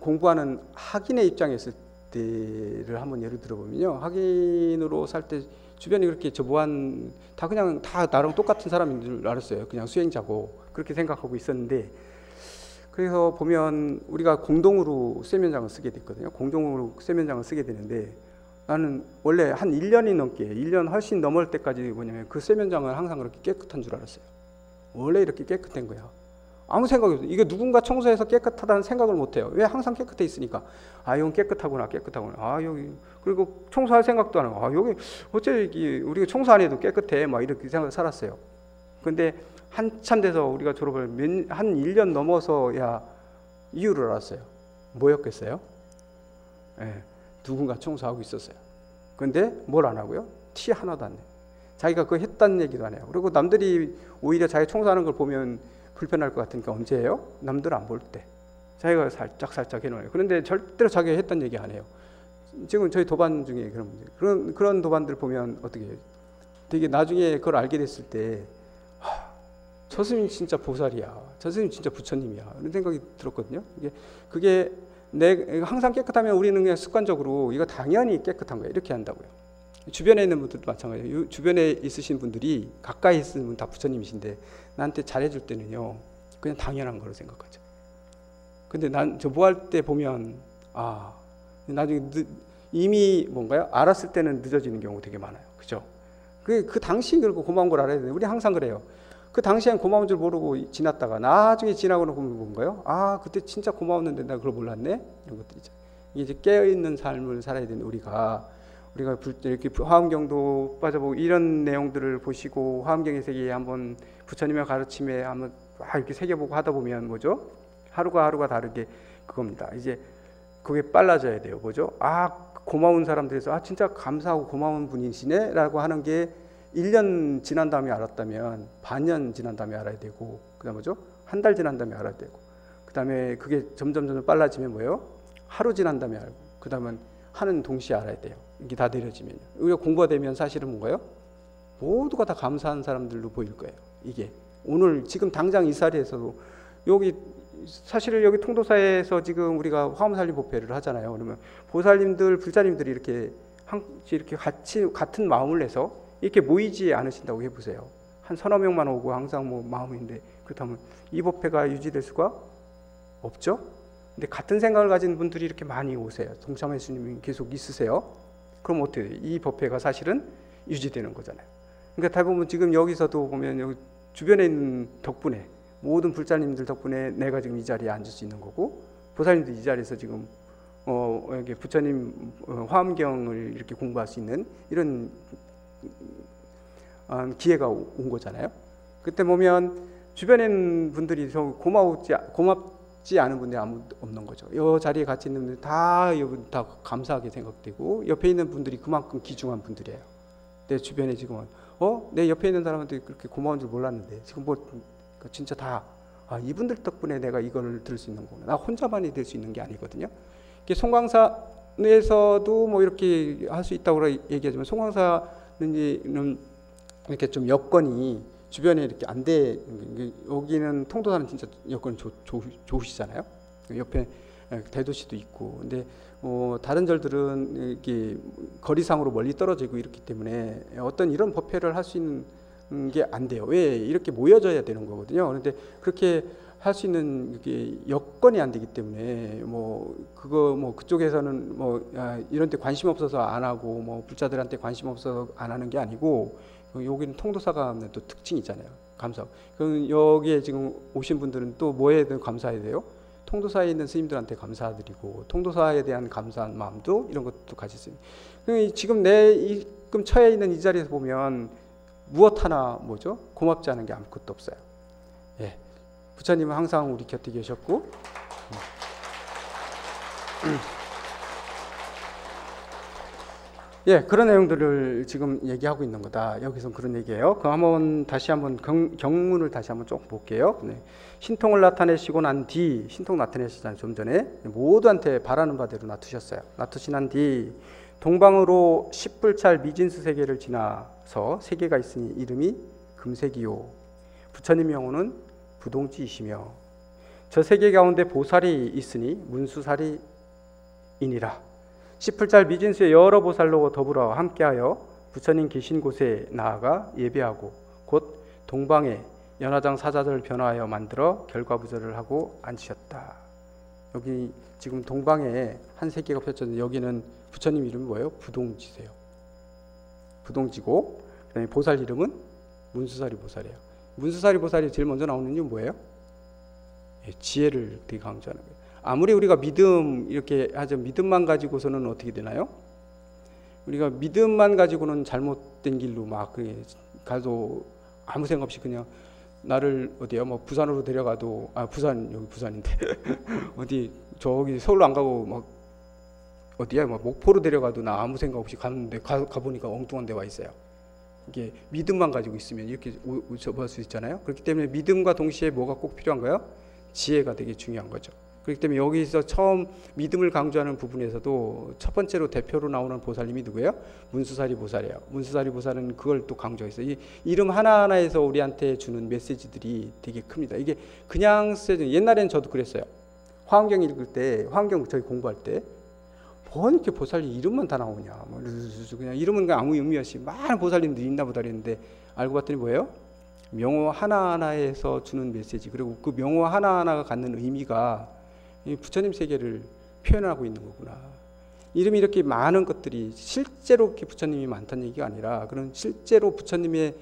Speaker 1: 공부하는 학인의 입장에 있을 때를 한번 예를 들어보면요, 학인으로 살 때 주변이 그렇게 저보한 다 그냥 다 나랑 똑같은 사람인 줄 알았어요. 그냥 수행자고 그렇게 생각하고 있었는데, 그래서 보면 우리가 공동으로 세면장을 쓰게 됐거든요. 공동으로 세면장을 쓰게 되는데, 나는 원래 한 1년이 넘게, 1년 훨씬 넘을 때까지 뭐냐면 그 세면장은 항상 그렇게 깨끗한 줄 알았어요. 원래 이렇게 깨끗한 거야. 아무 생각이 없어요. 이게 누군가 청소해서 깨끗하다는 생각을 못 해요. 왜? 항상 깨끗해 있으니까. 아, 여기 깨끗하구나, 깨끗하구나. 아, 여기. 그리고 청소할 생각도 안 하고, 아, 여기 어째 여기 우리가 청소 안 해도 깨끗해. 막 이렇게 생각을 살았어요. 근데 한참 돼서 우리가 졸업을 한 1년 넘어서야 이유를 알았어요. 뭐였겠어요? 예, 누군가 청소하고 있었어요. 근데 뭘 안 하고요? 티 하나도 안 내요. 자기가 그거 했다는 얘기도 안 해요. 그리고 남들이 오히려 자기 청소하는 걸 보면 불편할 것 같으니까 언제예요? 남들 안 볼 때. 자기가 살짝 해놓아요. 그런데 절대로 자기가 했다는 얘기 안 해요. 지금 저희 도반 중에 그런 문제, 그런 도반들 보면 어떻게 해요? 되게 나중에 그걸 알게 됐을 때, 저 스님 진짜 보살이야, 저 스님 진짜 부처님이야, 이런 생각이 들었거든요. 그게 항상 깨끗하면 우리는 그냥 습관적으로 이거 당연히 깨끗한 거야 이렇게 한다고요. 주변에 있는 분들도 마찬가지예요. 주변에 있으신 분들이, 가까이 있으신 분 다 부처님이신데 나한테 잘해줄 때는요 그냥 당연한 거로 생각하죠. 근데 저 뭐 할 때 보면 나중에 이미 뭔가요? 알았을 때는 늦어지는 경우가 되게 많아요. 그죠? 그 당시 그리고 고마운 걸 알아야 돼요. 우리 항상 그래요. 그 당시엔 고마운 줄 모르고 지났다가 나중에 지나고 보면 뭔가요? 그때 진짜 고마웠는데 나 그걸 몰랐네? 이런 것들이죠. 이제 깨어있는 삶을 살아야 되는 우리가 이렇게 화엄경도 빠져보고 이런 내용들을 보시고 화엄경의 세계에 한번 부처님의 가르침에 한번 이렇게 새겨보고 하다 보면 뭐죠? 하루가 다르게 그겁니다. 이제 그게 빨라져야 돼요. 뭐죠? 고마운 사람들에서 진짜 감사하고 고마운 분이시네 라고 하는 게 1년 지난 다음에 알았다면 반년 지난 다음에 알아야 되고, 그 다음 뭐죠? 한 달 지난 다음에 알아야 되고, 그 다음에 그게 점점 빨라지면 뭐예요? 하루 지난 다음에 알고, 그 다음은 하는 동시에 알아야 돼요. 이게 다 내려지면요. 우리가 공부가 되면 사실은 뭔가요? 모두가 다 감사한 사람들로 보일 거예요. 이게 오늘 지금 당장 이 자리에서도 사실은 여기 통도사에서 지금 우리가 화엄살림법회를 하잖아요. 그러면 보살님들, 불자님들이 이렇게 같은 마음을 내서 이렇게 모이지 않으신다고 해보세요. 한 서너 명만 오고 항상 뭐 마음인데, 그렇다면 이 법회가 유지될 수가 없죠. 근데 같은 생각을 가진 분들이 이렇게 많이 오세요. 동참회 스님이 계속 있으세요. 그럼 어떻게 돼요? 이 법회가 사실은 유지되는 거잖아요. 그러니까 대부분 지금 여기서도 보면 여기 주변에 있는 덕분에, 모든 불자님들 덕분에 내가 지금 이 자리에 앉을 수 있는 거고, 보살님도 이 자리에서 지금 여기 부처님 화엄경을 이렇게 공부할 수 있는 이런 기회가 온 거잖아요. 그때 보면 주변에 있는 분들이 고맙지 않은 분들이 아무도 없는 거죠. 이 자리에 같이 있는 분들 다 감사하게 생각되고, 옆에 있는 분들이 그만큼 귀중한 분들이에요. 내 주변에 지금은 내 옆에 있는 사람한테 그렇게 고마운 줄 몰랐는데 지금 진짜 다 이분들 덕분에 내가 이걸 들을 수 있는 거구나. 나 혼자만이 될 수 있는 게 아니거든요. 송광사에서도 뭐 이렇게 할 수 있다고 얘기하지만, 송광사는 이렇게 좀 여건이 주변에 이렇게 안 돼. 여기는 통도사는 진짜 여건이 좋으시잖아요. 옆에 대도시도 있고. 근데 다른 절들은 이렇게 거리상으로 멀리 떨어지고 이렇기 때문에 어떤 이런 법회를 할 수 있는 게 안 돼요. 왜? 이렇게 모여져야 되는 거거든요. 그런데 그렇게 할 수 있는 게 여건이 안 되기 때문에 그쪽에서는 이런 데 관심 없어서 안 하고, 불자들한테 관심 없어서 안 하는 게 아니고, 여기는 통도사가 하는 또 특징이 있잖아요. 감사. 그럼 여기에 지금 오신 분들은 또 뭐에 대해 감사해야 돼요? 통도사에 있는 스님들한테 감사드리고, 통도사에 대한 감사한 마음도 이런 것도 가지습니다. 지금 지금 처해 있는 이 자리에서 보면 무엇 하나 뭐죠? 고맙지 않은 게 아무것도 없어요. 예. 부처님은 항상 우리 곁에 계셨고, 그런 내용들을 지금 얘기하고 있는 거다. 여기서 그런 얘기예요. 다시 한번 경문을 다시 한번 조금 볼게요. 네. 신통을 나타내시고 난 뒤, 신통 나타내시잖아요. 좀 전에 모두한테 바라는 바대로 놔두셨어요. 놔두신 난 뒤 동방으로 10불찰 미진수 세계를 지나서 세계가 있으니 이름이 금색이요 부처님 영혼은 부동지이시며 저 세계 가운데 보살이 있으니 문수살이이니라. 시풀잘 미진수의 여러 보살로 더불어 함께하여 부처님 계신 곳에 나아가 예배하고 곧 동방에 연화장 사자들을 변화하여 만들어 결과부절을 하고 앉으셨다. 여기 지금 동방에 한 세계가 펼쳐졌는데 여기는 부처님 이름이 뭐예요? 부동지세요. 부동지고 그다음에 보살 이름은 문수사리 보살이에요. 문수사리 보살이 제일 먼저 나오는 이유는 뭐예요? 지혜를 되게 강조하는 거예요. 아무리 우리가 믿음 이렇게 하죠. 믿음만 가지고서는 어떻게 되나요? 우리가 믿음만 가지고는 잘못된 길로 막 가도 아무 생각 없이 그냥 나를 어디요? 뭐 부산으로 데려가도 부산 여기 부산인데 어디 저기 서울로 안 가고 막 어디야? 막 목포로 데려가도 나 아무 생각 없이 가는데 가 보니까 엉뚱한 데 와 있어요. 이게 믿음만 가지고 있으면 이렇게 접할 수 있잖아요. 그렇기 때문에 믿음과 동시에 뭐가 꼭 필요한가요? 지혜가 되게 중요한 거죠. 그렇기 때문에 여기서 처음 믿음을 강조하는 부분에서도 첫 번째로 대표로 나오는 보살님이 누구예요? 문수사리 보살이에요. 문수사리 보살은 그걸 또 강조했어요. 이 이름 하나하나에서 우리한테 주는 메시지들이 되게 큽니다. 이게 그냥 옛날엔 저도 그랬어요. 화엄경 읽을 때, 화엄경 저희 공부할 때 뭐 이렇게 보살님 이름만 다 나오냐. 뭐 그냥 이름은 그냥 아무 의미 없이 많은 보살님들이 있나 보다 그랬는데 알고 봤더니 뭐예요? 명호 하나하나에서 주는 메시지, 그리고 그 명호 하나하나가 갖는 의미가 부처님 세계를 표현하고 있는 거구나. 이름이 이렇게 많은 것들이 실제로 이렇게 부처님이 많다는 얘기가 아니라 그런 실제로 부처님이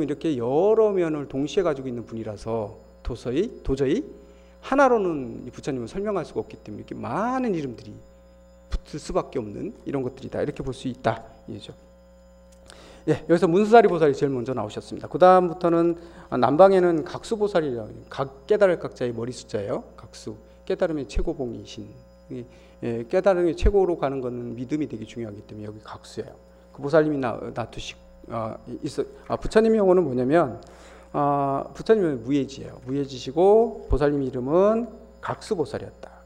Speaker 1: 이렇게 여러 면을 동시에 가지고 있는 분이라서 도저히 하나로는 부처님을 설명할 수가 없기 때문에 이렇게 많은 이름들이 붙을 수밖에 없는 이런 것들이다. 이렇게 볼 수 있다. 이죠. 예, 여기서 문수사리 보살이 제일 먼저 나오셨습니다. 그 다음부터는 남방에는 각수보살이라고 깨달을 각자의 머리 숫자예요. 각수. 깨달음의 최고봉이신. 예, 깨달음의 최고로 가는 것은 믿음이 되게 중요하기 때문에 여기 각수예요. 그 보살님이 부처님 영혼은 뭐냐면 부처님은 무예지예요. 무예지시고 보살님 이름은 각수보살이었다.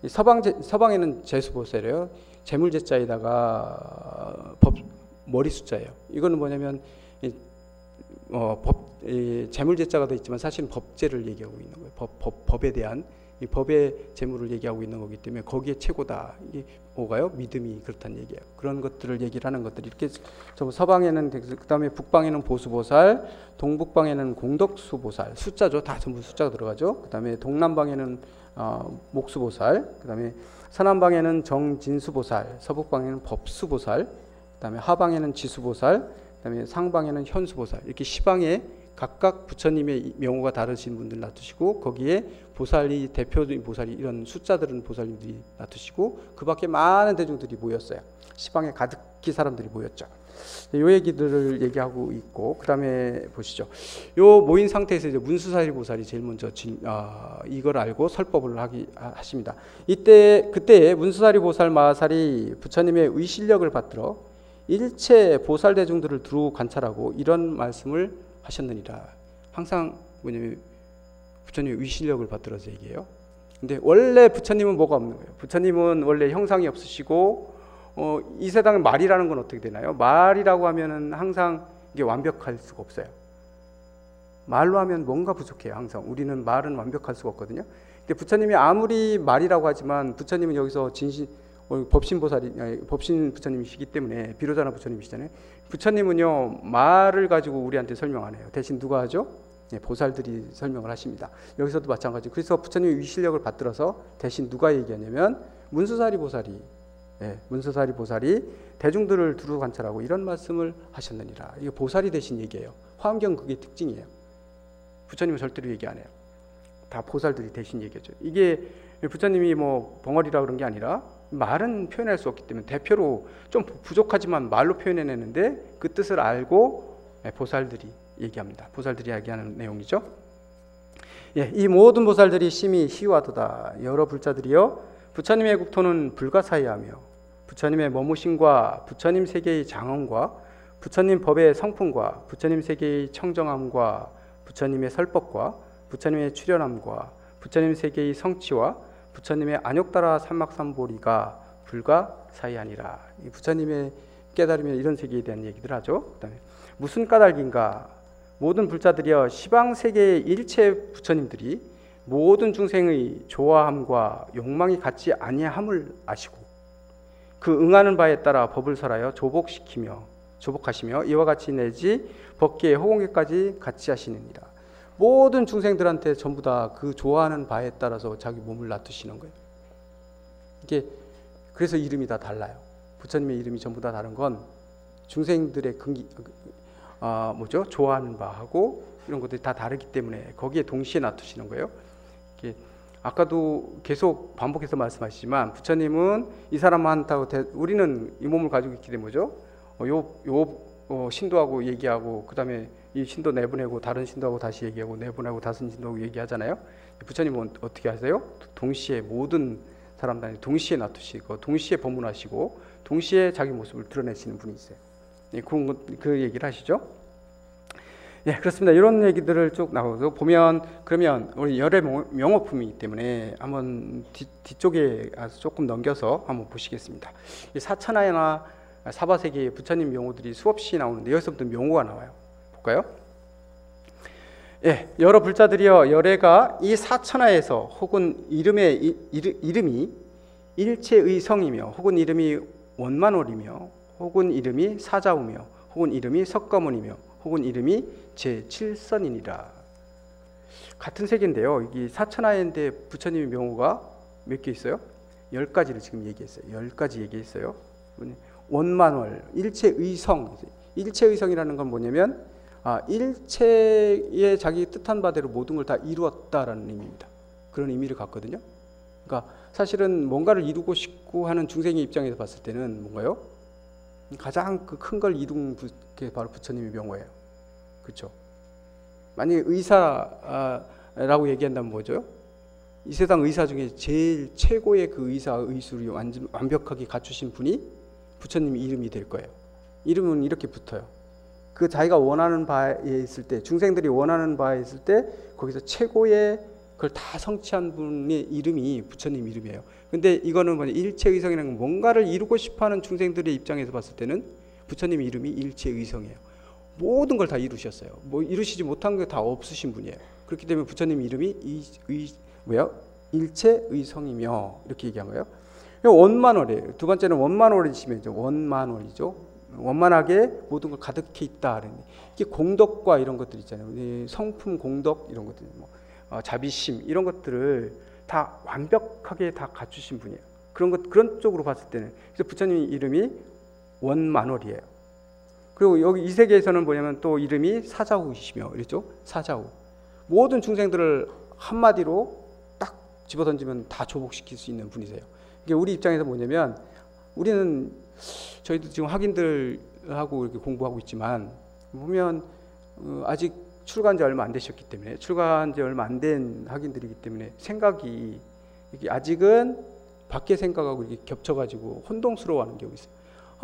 Speaker 1: 서방에는 제수보살이에요. 재물제자에다가 머리 숫자예요. 이거는 뭐냐면 재물제자가 되어 있지만 사실은 법제를 얘기하고 있는 거예요. 법에 대한 이 법의 재물을 얘기하고 있는 거기 때문에 거기에 최고다. 이게 뭐가요? 믿음이 그렇다는 얘기예요. 그런 것들을 얘기를 하는 것들이 이렇게 서방에는 그다음에 북방에는 보수보살, 동북방에는 공덕수보살, 숫자죠. 다 전부 숫자가 들어가죠. 그다음에 동남방에는 목수보살, 그다음에 서남방에는 정진수보살, 서북방에는 법수보살, 그다음에 하방에는 지수보살, 그다음에 상방에는 현수보살. 이렇게 시방에 각각 부처님의 명호가 다르신 분들 놔두시고 거기에 보살이 대표적인 보살이 이런 숫자들은 보살님들이 놔두시고 그 밖에 많은 대중들이 모였어요. 시방에 가득히 사람들이 모였죠. 요 얘기들을 얘기하고 있고 그 다음에 보시죠. 요 모인 상태에서 이제 문수사리 보살이 제일 먼저 이걸 알고 설법을 하십니다. 그때 문수사리 보살 마살이 부처님의 의실력을 받들어 일체 보살 대중들을 두루 관찰하고 이런 말씀을 하셨느니라. 항상 뭐냐면 부처님의 의실력을 받들어서 얘기해요. 근데 원래 부처님은 뭐가 없는 거예요. 부처님은 원래 형상이 없으시고 이 세상의 말이라는 건 어떻게 되나요? 말이라고 하면은 항상 이게 완벽할 수가 없어요. 말로 하면 뭔가 부족해요. 항상 우리는 말은 완벽할 수가 없거든요. 근데 부처님이 아무리 말이라고 하지만 부처님은 여기서 법신 부처님이시기 때문에 비로자나 부처님이시잖아요. 부처님은요 말을 가지고 우리한테 설명 안 해요. 대신 누가 하죠? 보살들이 설명을 하십니다. 여기서도 마찬가지고 그래서 부처님의 위실력을 받들어서 대신 누가 얘기하냐면 문수사리 보살이 대중들을 두루 관찰하고 이런 말씀을 하셨느니라. 이게 보살이 되신 얘기예요. 화엄경 그게 특징이에요. 부처님은 절대로 얘기 안 해요. 다 보살들이 대신 얘기하죠. 이게 부처님이 뭐 벙어리라 그런 게 아니라 말은 표현할 수 없기 때문에 대표로 좀 부족하지만 말로 표현해내는데 그 뜻을 알고 보살들이 얘기합니다. 보살들이 얘기하는 내용이죠. 예, 이 모든 보살들이 심히 희화하도다. 여러 불자들이여 부처님의 국토는 불가사의하며 부처님의 머무심과 부처님 세계의 장엄과 부처님 법의 성품과 부처님 세계의 청정함과 부처님의 설법과 부처님의 출현함과 부처님 세계의 성취와 부처님의 안욕따라 삼막삼보리가 불가사의하니라. 부처님의 깨달으면 이런 세계에 대한 얘기들 하죠. 그다음에 무슨 까닭인가? 모든 불자들이여 시방 세계의 일체 부처님들이 모든 중생의 좋아함과 욕망이 같지 아니함을 아시고 그 응하는 바에 따라 법을 설하여 조복하시며 이와 같이 내지 법계의 호공계까지 같이 하시느니라. 모든 중생들한테 전부 다 그 좋아하는 바에 따라서 자기 몸을 놔두시는 거예요. 이게 그래서 이름이 다 달라요. 부처님의 이름이 전부 다 다른 건 중생들의 좋아하는 바하고 이런 것들이 다 다르기 때문에 거기에 동시에 놔두시는 거예요. 이게 아까도 계속 반복해서 말씀하시지만 부처님은 이 사람한테하고 우리는 이 몸을 가지고 있기 때문에 신도하고 얘기하고 그 다음에 이 신도 내보내고 다른 신도하고 다시 얘기하고 내보내고 다른 신도하고 얘기하잖아요. 부처님은 어떻게 하세요? 동시에 모든 사람들 동시에 놔두시고 동시에 법문하시고 동시에 자기 모습을 드러내시는 분이 있어요. 그 얘기를 하시죠. 예, 그렇습니다. 이런 얘기들을 쭉 나오고 보면 그러면 우리 열의 명호품이기 때문에 한번 뒤쪽에 조금 넘겨서 한번 보시겠습니다. 이 사천하나 사바세계의 부처님 명호들이 수없이 나오는데 여기서부터 명호가 나와요. 볼까요? 예, 여러 불자들이여 열애가 이 사천하에서 혹은 이름이 일체의 성이며 혹은 이름이 원만월이며 혹은 이름이 사자우며 혹은 이름이 석가모니며 혹은 이름이 제7선이니라. 같은 세계인데요. 이 사천하인데 부처님의 명호가 몇 개 있어요? 10가지를 지금 얘기했어요. 10가지 얘기했어요. 원만월, 일체의성. 일체의성이라는 건 뭐냐면 일체의 자기 뜻한 바대로 모든 걸 다 이루었다라는 의미입니다. 그런 의미를 갖거든요. 그러니까 사실은 뭔가를 이루고 싶고 하는 중생의 입장에서 봤을 때는 뭔가요? 가장 그 큰 걸 이룬 게 바로 부처님의 명호예요. 그렇죠? 만약에 의사라고 얘기한다면 뭐죠? 이 세상 의사 중에 제일 최고의 그 의술이 완벽하게 갖추신 분이 부처님 이름이 될 거예요. 이름은 이렇게 붙어요. 그 자기가 원하는 바에 있을 때, 중생들이 원하는 바에 있을 때 거기서 최고의 그걸 다 성취한 분의 이름이 부처님 이름이에요. 근데 이거는 뭐냐, 일체의성이라는 건 뭔가를 이루고 싶어하는 중생들의 입장에서 봤을 때는 부처님 이름이 일체의성이에요. 모든 걸 다 이루셨어요. 뭐 이루시지 못한 게 다 없으신 분이에요. 그렇기 때문에 부처님 이름이 일체의성이며 이렇게 얘기한 거예요. 원만월이에요. 두 번째는 원만월이시면죠. 원만월이죠. 원만하게 모든 걸 가득해 있다. 이게 공덕과 이런 것들 있잖아요. 성품 공덕 이런 것들, 자비심 이런 것들을 다 완벽하게 다 갖추신 분이에요. 그런 쪽으로 봤을 때는 그래서 부처님 이름이 원만월이에요. 그리고 여기 이 세계에서는 뭐냐면 또 이름이 사자후이시며 이랬죠. 사자후. 모든 중생들을 한마디로 딱 집어던지면 다 조복시킬 수 있는 분이세요. 이게 우리 입장에서 뭐냐면 우리는 저희도 지금 학인들하고 이렇게 공부하고 있지만 보면 아직 출가한 지 얼마 안 되셨기 때문에 출가한 지 얼마 안 된 학인들이기 때문에 생각이 이게 아직은 밖에 생각하고 이렇게 겹쳐가지고 혼동스러워하는 경우가 있어요.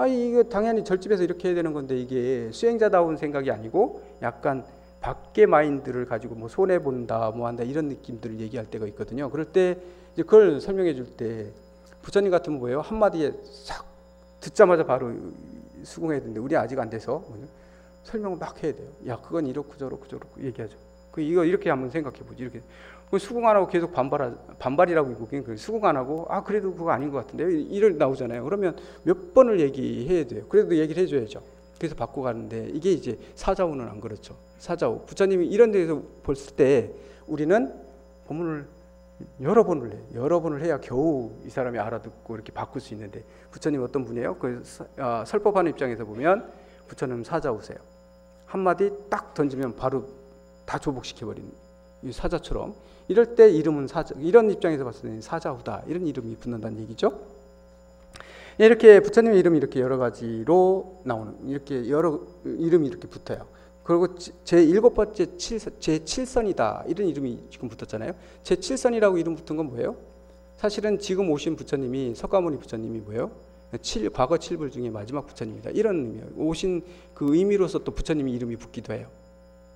Speaker 1: 이거 당연히 절집에서 이렇게 해야 되는 건데 이게 수행자다운 생각이 아니고 약간 밖의 마인드를 가지고 뭐 손해 본다, 뭐 한다 이런 느낌들을 얘기할 때가 있거든요. 그럴 때 이제 그걸 설명해 줄 때 부처님 같으면 뭐예요? 한마디에 싹 듣자마자 바로 수긍해야 되는데 우리 아직 안 돼서 설명을 막 해야 돼요. 야, 그건 이렇고 저렇고 얘기하죠. 이거 이렇게 한번 생각해 보지. 이렇게 수긍 안 하고 계속 반발이라고 있고 수긍 안 하고 그래도 그거 아닌 것 같은데 이럴 나오잖아요. 그러면 몇 번을 얘기해야 돼요. 그래도 얘기를 해줘야죠. 그래서 바꿔 가는데 이게 이제 사자우는 안 그렇죠. 사자우 부처님이 이런 데서 봤을 때 우리는 법문을 여러 번을 해야 겨우 이 사람이 알아듣고 이렇게 바꿀 수 있는데 부처님 어떤 분이에요? 설법하는 입장에서 보면 부처님 사자우세요. 한마디 딱 던지면 바로 다 조복시켜버리는 이 사자처럼 이럴 때 이름은 사자, 이런 입장에서 봤을 때는 사자우다 이런 이름이 붙는다는 얘기죠. 이렇게 부처님의 이름이 이렇게 여러 가지로 나오는 이렇게 여러 이름이 이렇게 붙어요. 그리고 제7번째 제7선이다 이런 이름이 지금 붙었잖아요. 제7선이라고 이름 붙은 건 뭐예요? 사실은 지금 오신 부처님이 석가모니 부처님이 뭐예요? 과거 7불 중에 마지막 부처님이다 이런 의미예요. 오신 그 의미로서 또 부처님이 이름이 붙기도 해요.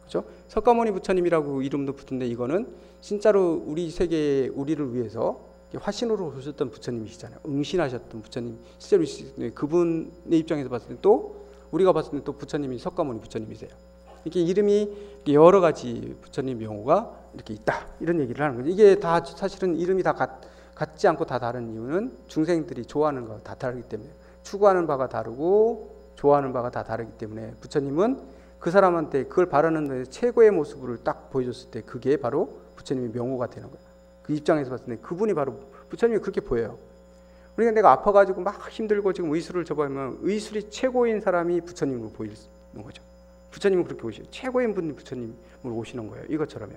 Speaker 1: 그렇죠? 석가모니 부처님이라고 이름도 붙은데 이거는 진짜로 우리 세계에 우리를 위해서 화신으로 오셨던 부처님이시잖아요. 응신하셨던 부처님 실제로 그분의 입장에서 봤을 때 또 우리가 봤을 때 또 부처님이 석가모니 부처님이세요. 이렇게 이름이 여러 가지 부처님 명호가 이렇게 있다, 이런 얘기를 하는 거죠. 이게 다 사실은 이름이 다 같지 않고 다 다른 이유는 중생들이 좋아하는 거 다 다르기 때문에, 추구하는 바가 다르고 좋아하는 바가 다 다르기 때문에 부처님은 그 사람한테 그걸 바라는 최고의 모습을 딱 보여줬을 때 그게 바로 부처님의 명호가 되는 거예요. 그 입장에서 봤을 때 그분이 바로 부처님이 그렇게 보여요. 그러니까 내가 아파가지고 막 힘들고 지금 의술을 접하면 의술이 최고인 사람이 부처님으로 보이는 거죠. 부처님은 그렇게 오시죠. 최고인 분이 부처님으로 오시는 거예요. 이것처럼요.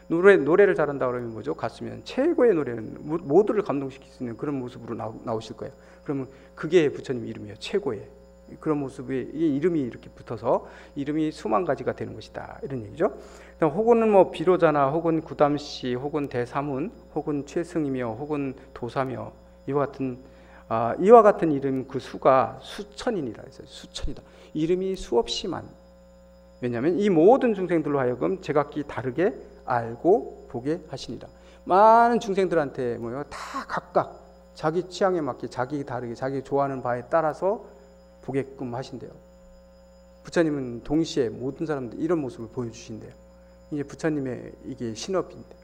Speaker 1: 노래를 잘한다 그러면 뭐죠? 가수면 최고의 노래는 모두를 감동시킬 수 있는 그런 모습으로 나오실 거예요. 그러면 그게 부처님 이름이에요. 최고의 그런 모습에 이 이름이 이렇게 붙어서 이름이 수만 가지가 되는 것이다, 이런 얘기죠. 혹은 뭐 비로자나 혹은 구담시 혹은 대사문 혹은 최승이며 혹은 도사며 이와 같은 이름 그 수가 수천이니라 했어요. 수천이다. 이름이 수없이 많. 왜냐하면 이 모든 중생들로 하여금 제각기 다르게 알고 보게 하시니라. 많은 중생들한테 뭐요? 다 각각 자기 취향에 맞게 자기 다르게 자기 좋아하는 바에 따라서 보게끔 하신대요. 부처님은 동시에 모든 사람들 이런 모습을 보여주신대요. 이게 부처님의 이게 신업인데,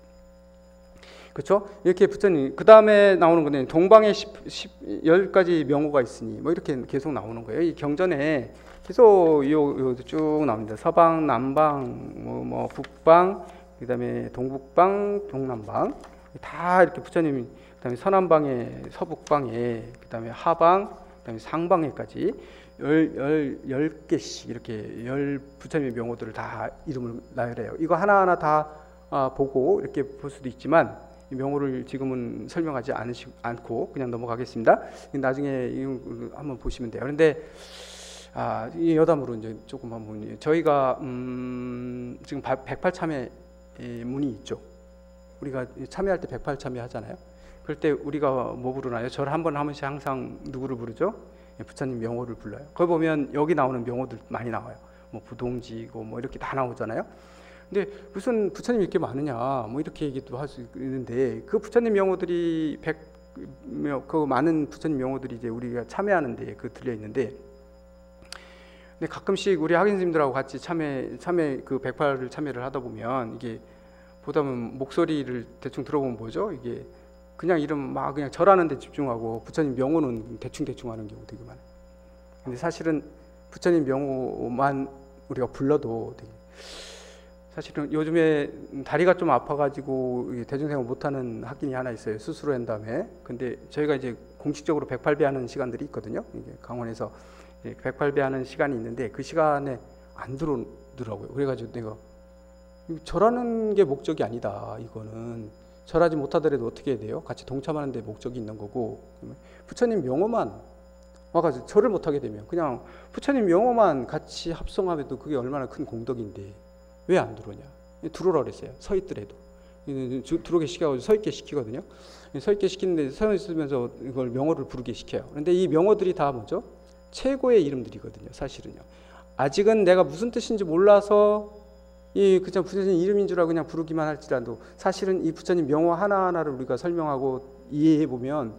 Speaker 1: 그렇죠? 이렇게 부처님 그 다음에 나오는 건데 동방에 10가지 명호가 있으니 뭐 이렇게 계속 나오는 거예요. 이 경전에 계속 쭉 나옵니다. 서방, 남방, 뭐 북방, 그다음에 동북방, 동남방 다 이렇게 부처님이, 그다음에 서남방에, 서북방에, 그다음에 하방, 그다음에 상방에까지 10개씩 이렇게 부처님의 명호들을 다 이름을 나열해요. 이거 하나하나 다 보고 이렇게 볼 수도 있지만 이 명호를 지금은 설명하지 않고 그냥 넘어가겠습니다. 나중에 한번 보시면 돼요. 그런데 이 여담으로 이제 조금 한번, 저희가 지금 108참회 문이 있죠. 우리가 참회할 때 108참회 하잖아요. 그럴 때 우리가 뭐 부르나요? 절 한 번씩 항상 누구를 부르죠? 부처님 명호를 불러요. 거기 보면 여기 나오는 명호들 많이 나와요. 뭐 부동지고 뭐 이렇게 다 나오잖아요. 근데 무슨 부처님이 이렇게 많으냐 뭐 이렇게 얘기도 할 수 있는데, 그 부처님 명호들이 그 많은 부처님 명호들이 이제 우리가 참회하는데 그 들려 있는데, 근데 가끔씩 우리 학인 스님들하고 같이 참회 그 108을 참회를 하다 보면 이게 보다 보면 목소리를 대충 들어보면 뭐죠? 이게 그냥 이름 막 그냥 절하는 데 집중하고 부처님 명호는 대충 하는 경우 되게 많아요. 근데 사실은 부처님 명호만 우리가 불러도 되게, 사실은 요즘에 다리가 좀 아파가지고 대중생활 못하는 학인이 하나 있어요. 수술을 한 다음에. 근데 저희가 이제 공식적으로 108배 하는 시간들이 있거든요. 이게 강원에서 108배 하는 시간이 있는데 그 시간에 안 들어오더라고요. 그래가지고 내가 절하는 게 목적이 아니다. 이거는 절하지 못하더라도 어떻게 해야 돼요? 같이 동참하는 데 목적이 있는 거고, 부처님 명호만 와가지고 절을 못하게 되면 그냥 부처님 명호만 같이 합성하면 그게 얼마나 큰 공덕인데 왜 안 들어오냐? 들어오라 그랬어요. 서 있더라도 들어오게 시켜가지고 서 있게 시키거든요. 서 있게 시키는데 서 있으면서 이걸 명호를 부르게 시켜요. 그런데 이 명호들이 다 뭐죠? 최고의 이름들이거든요. 사실은요. 아직은 내가 무슨 뜻인지 몰라서 그냥 부처님 이름인 줄 알고 그냥 부르기만 할지라도 사실은 이 부처님 명호 하나하나를 우리가 설명하고 이해해 보면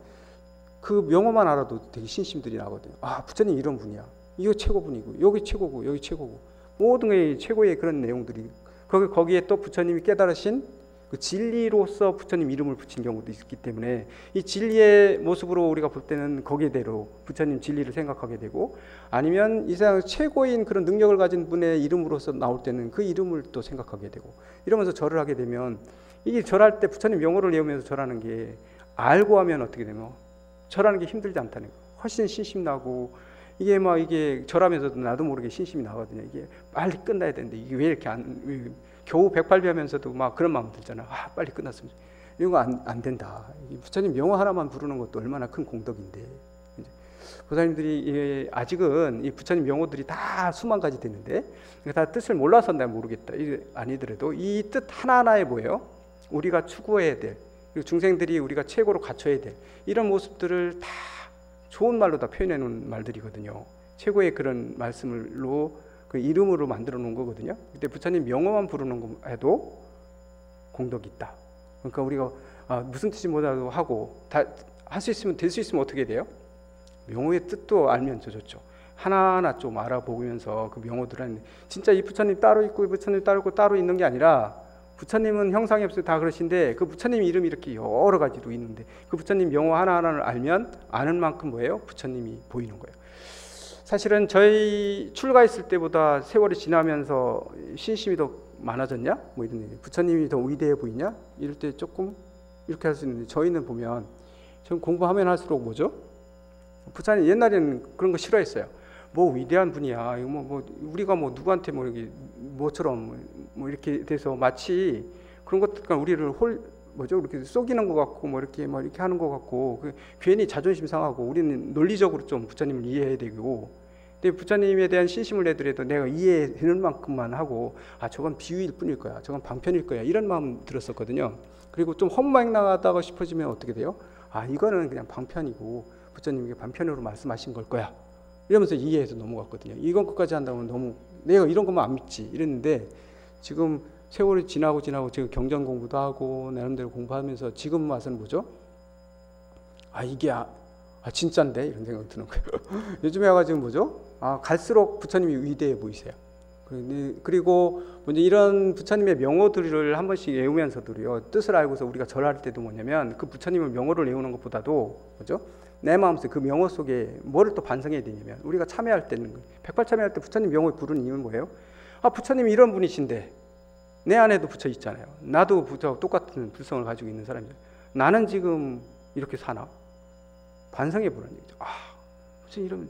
Speaker 1: 그 명호만 알아도 되게 신심들이 나거든요. 부처님 이런 분이야. 이거 최고분이고 여기 최고고 여기 최고고 모든 게 최고의 그런 내용들이, 거기에 또 부처님이 깨달으신 그 진리로서 부처님 이름을 붙인 경우도 있기 때문에 이 진리의 모습으로 우리가 볼 때는 거기에대로 부처님 진리를 생각하게 되고, 아니면 이 세상 최고인 그런 능력을 가진 분의 이름으로서 나올 때는 그 이름을 또 생각하게 되고, 이러면서 절을 하게 되면 이게 절할 때 부처님 명호를 외우면서 절하는 게 알고 하면 어떻게 되면 절하는 게 힘들지 않다는 거예요. 훨씬 신심나고 이게 절하면서도 나도 모르게 신심이 나거든요. 이게 빨리 끝나야 되는데 이게 왜 이렇게 겨우 108배 하면서도 막 그런 마음 들잖아. 빨리 끝났으면. 이런 거 안 된다. 부처님 명호 하나만 부르는 것도 얼마나 큰 공덕인데. 보살님들이 아직은 이 부처님 명호들이 다 수만 가지 되는데 다 뜻을 몰라서 내가 모르겠다. 이게 아니더라도 이 뜻 하나하나에 뭐예요? 우리가 추구해야 될, 그리고 중생들이 우리가 최고로 갖춰야 될 이런 모습들을 다 좋은 말로 다 표현해 놓은 말들이거든요. 최고의 그런 말씀으로 그 이름으로 만들어 놓은 거거든요. 그때 부처님 명호만 부르는 거 해도 공덕이 있다. 그러니까 우리가 무슨 뜻이 뭐라도 하고 다 할 수 있으면 될 수 있으면 어떻게 돼요? 명호의 뜻도 알면 더 좋죠. 하나하나 좀 알아보면서 그 명호들은 진짜 이 부처님 따로 있고 이 부처님 따로 있고 따로 있는 게 아니라 부처님은 형상이 없어요. 다 그러신데 그 부처님 이름이 이렇게 여러 가지로 있는데 그 부처님 명호 하나하나를 알면 아는 만큼 뭐예요? 부처님이 보이는 거예요. 사실은 저희 출가했을 때보다 세월이 지나면서 신심이 더 많아졌냐? 뭐 이런 얘기. 부처님이 더 위대해 보이냐? 이럴 때 조금 이렇게 할 수 있는데 저희는 보면 전 공부하면 할수록 뭐죠? 부처님 옛날에는 그런 거 싫어했어요. 뭐 위대한 분이야. 이거 뭐 우리가 뭐 누구한테 뭐 이렇게 뭐처럼 뭐 이렇게 돼서 마치 그런 것들 우리를 뭐죠? 이렇게 속이는 것 같고 뭐 이렇게 하는 것 같고 괜히 자존심 상하고 우리는 논리적으로 좀 부처님을 이해해야 되고 근데 부처님에 대한 신심을 내더라도 내가 이해되는 만큼만 하고 저건 비유일 뿐일 거야. 저건 방편일 거야. 이런 마음 들었었거든요. 그리고 좀 헛망나하다고 싶어지면 어떻게 돼요? 이거는 그냥 방편이고 부처님이 방편으로 말씀하신 걸 거야. 이러면서 이해해서 넘어갔거든요. 이건 끝까지 한다면 너무 내가 이런 것만 안 믿지 이랬는데 지금 세월이 지나고 지금 경전 공부도 하고 나름대로 공부하면서 지금 와서는 뭐죠? 이게 진짠데 이런 생각이 드는 거예요. 요즘에 와가지고 뭐죠? 갈수록 부처님이 위대해 보이세요. 그리고 먼저 이런 부처님의 명호들을 한 번씩 외우면서도요 뜻을 알고서 우리가 절할 때도 뭐냐면 그 부처님의 명호를 외우는 것보다도 뭐죠? 내 마음속에 그 명호 속에 뭐를 또 반성해야 되냐면 우리가 참여할 때는 백발 참여할 때 부처님 명호 부르는 이유는 뭐예요? 부처님이 이런 분이신데 내 안에도 부처 있잖아요. 나도 부처와 똑같은 불성을 가지고 있는 사람이에요. 나는 지금 이렇게 사나? 반성해 보라는 얘기죠. 무슨 이러면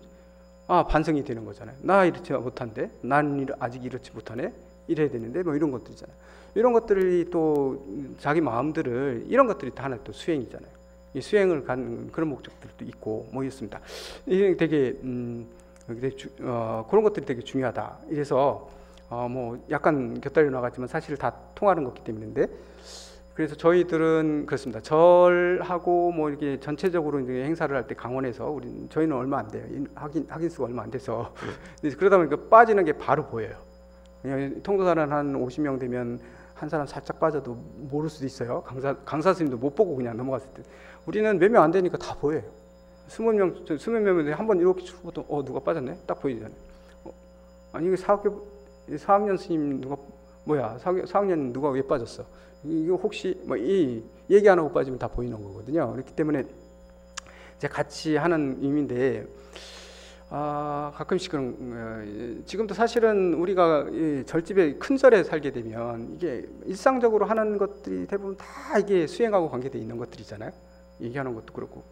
Speaker 1: 반성이 되는 거잖아요. 나 이렇지 못한데, 난 아직 이렇지 못하네. 이래야 되는데 뭐 이런 것들이잖아요. 이런 것들이 또 자기 마음들을 이런 것들이 다 하나 또 수행이잖아요. 이 수행을 갖는 그런 목적들도 있고 뭐 있습니다. 이게 되게 그런 것들이 되게 중요하다. 이래서 뭐 약간 곁다리 나갔지만 사실 다 통하는 거기 때문인데 그래서 저희들은 그렇습니다. 절하고 뭐 이렇게 전체적으로 이제 행사를 할 때 강원에서 저희는 얼마 안 돼요. 확인 수가 얼마 안 돼서 그러다 보니까 빠지는 게 바로 보여요. 통도사는 한 50명 되면 한 사람 살짝 빠져도 모를 수도 있어요. 강사 스님도 못 보고 그냥 넘어갔을 때 우리는 몇 명 안 되니까 다 보여요. 20명 한번 이렇게 쭉 보도 누가 빠졌네? 딱 보이잖아요. 이게 4학년 스님 누가 뭐야? 4학년 누가 왜 빠졌어? 이거 혹시 뭐 이 얘기 안 하고 빠지면 다 보이는 거거든요. 그렇기 때문에 이제 같이 하는 의미인데 가끔씩 지금도 사실은 우리가 절집에 큰 절에 살게 되면 이게 일상적으로 하는 것들이 대부분 다 이게 수행하고 관계되어 있는 것들이잖아요. 얘기하는 것도 그렇고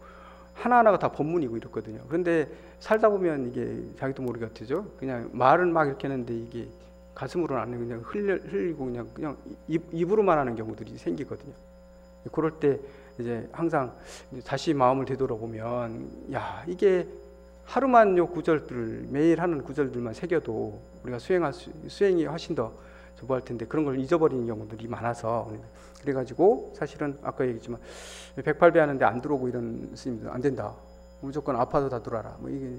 Speaker 1: 하나하나가 다 법문이고 이렇거든요. 그런데 살다 보면 이게 자기도 모르게 어떻죠? 그냥 말은 막 이렇게 하는데 이게 가슴으로는 안 해요. 그냥 흘리고 그냥 입으로만 하는 경우들이 생기거든요. 그럴 때 이제 항상 다시 마음을 되돌아보면 이게 하루만 요 구절들을 매일 하는 구절들만 새겨도 우리가 수행이 훨씬 더 저보할 텐데 그런 걸 잊어버리는 경우들이 많아서 그래가지고 사실은 아까 얘기했지만 108배 하는데 안 들어오고 이런 스님들 안 된다. 무조건 아파도 다 들어와라. 뭐 이게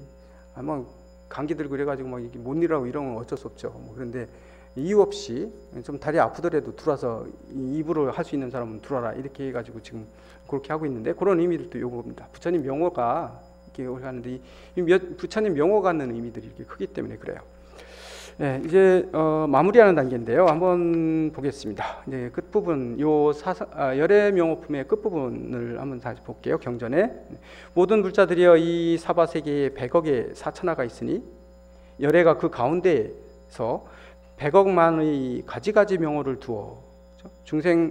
Speaker 1: 아마 감기 들고 그래가지고 막 이게 못 일하고 이런 건 어쩔 수 없죠. 뭐 그런데 이유 없이 좀 다리 아프더라도 들어와서 입으로 할 수 있는 사람은 들어와라 이렇게 해가지고 지금 그렇게 하고 있는데 그런 의미들도 요겁니다. 부처님 명호가 이렇게 하는데 부처님 명호 갖는 의미들이 이렇게 크기 때문에 그래요. 네, 이제 마무리하는 단계인데요. 한번 보겠습니다. 이제 끝부분 열애 명호품의 끝부분을 한번 다시 볼게요. 경전에 모든 불자들이여 이 사바세계에 100억의 사천하가 있으니 열애가 그 가운데에서 100억만의 가지가지 명호를 두어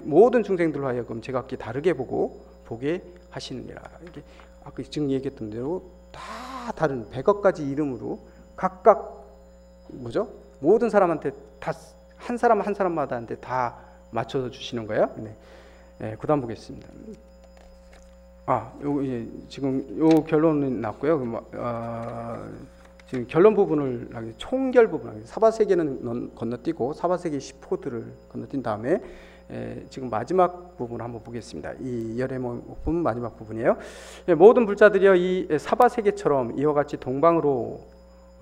Speaker 1: 모든 중생들로 하여금 제각기 다르게 보게 하시느니라. 이게 아까 지금 얘기했던 대로 다 다른 100억 가지 이름으로 각각 뭐죠? 모든 사람한테 다 한 사람 한 사람마다한테 다 맞춰서 주시는 거예요. 네, 그다음 보겠습니다. 지금 요 결론이 났고요. 지금 결론 부분을 총결 부분 사바세계는 건너뛰고 사바세계 10호들을 건너뛴 다음에 지금 마지막 부분을 한번 보겠습니다. 이 열애 부분 마지막 부분이에요. 모든 불자들이여 이 사바세계처럼 이와 같이 동방으로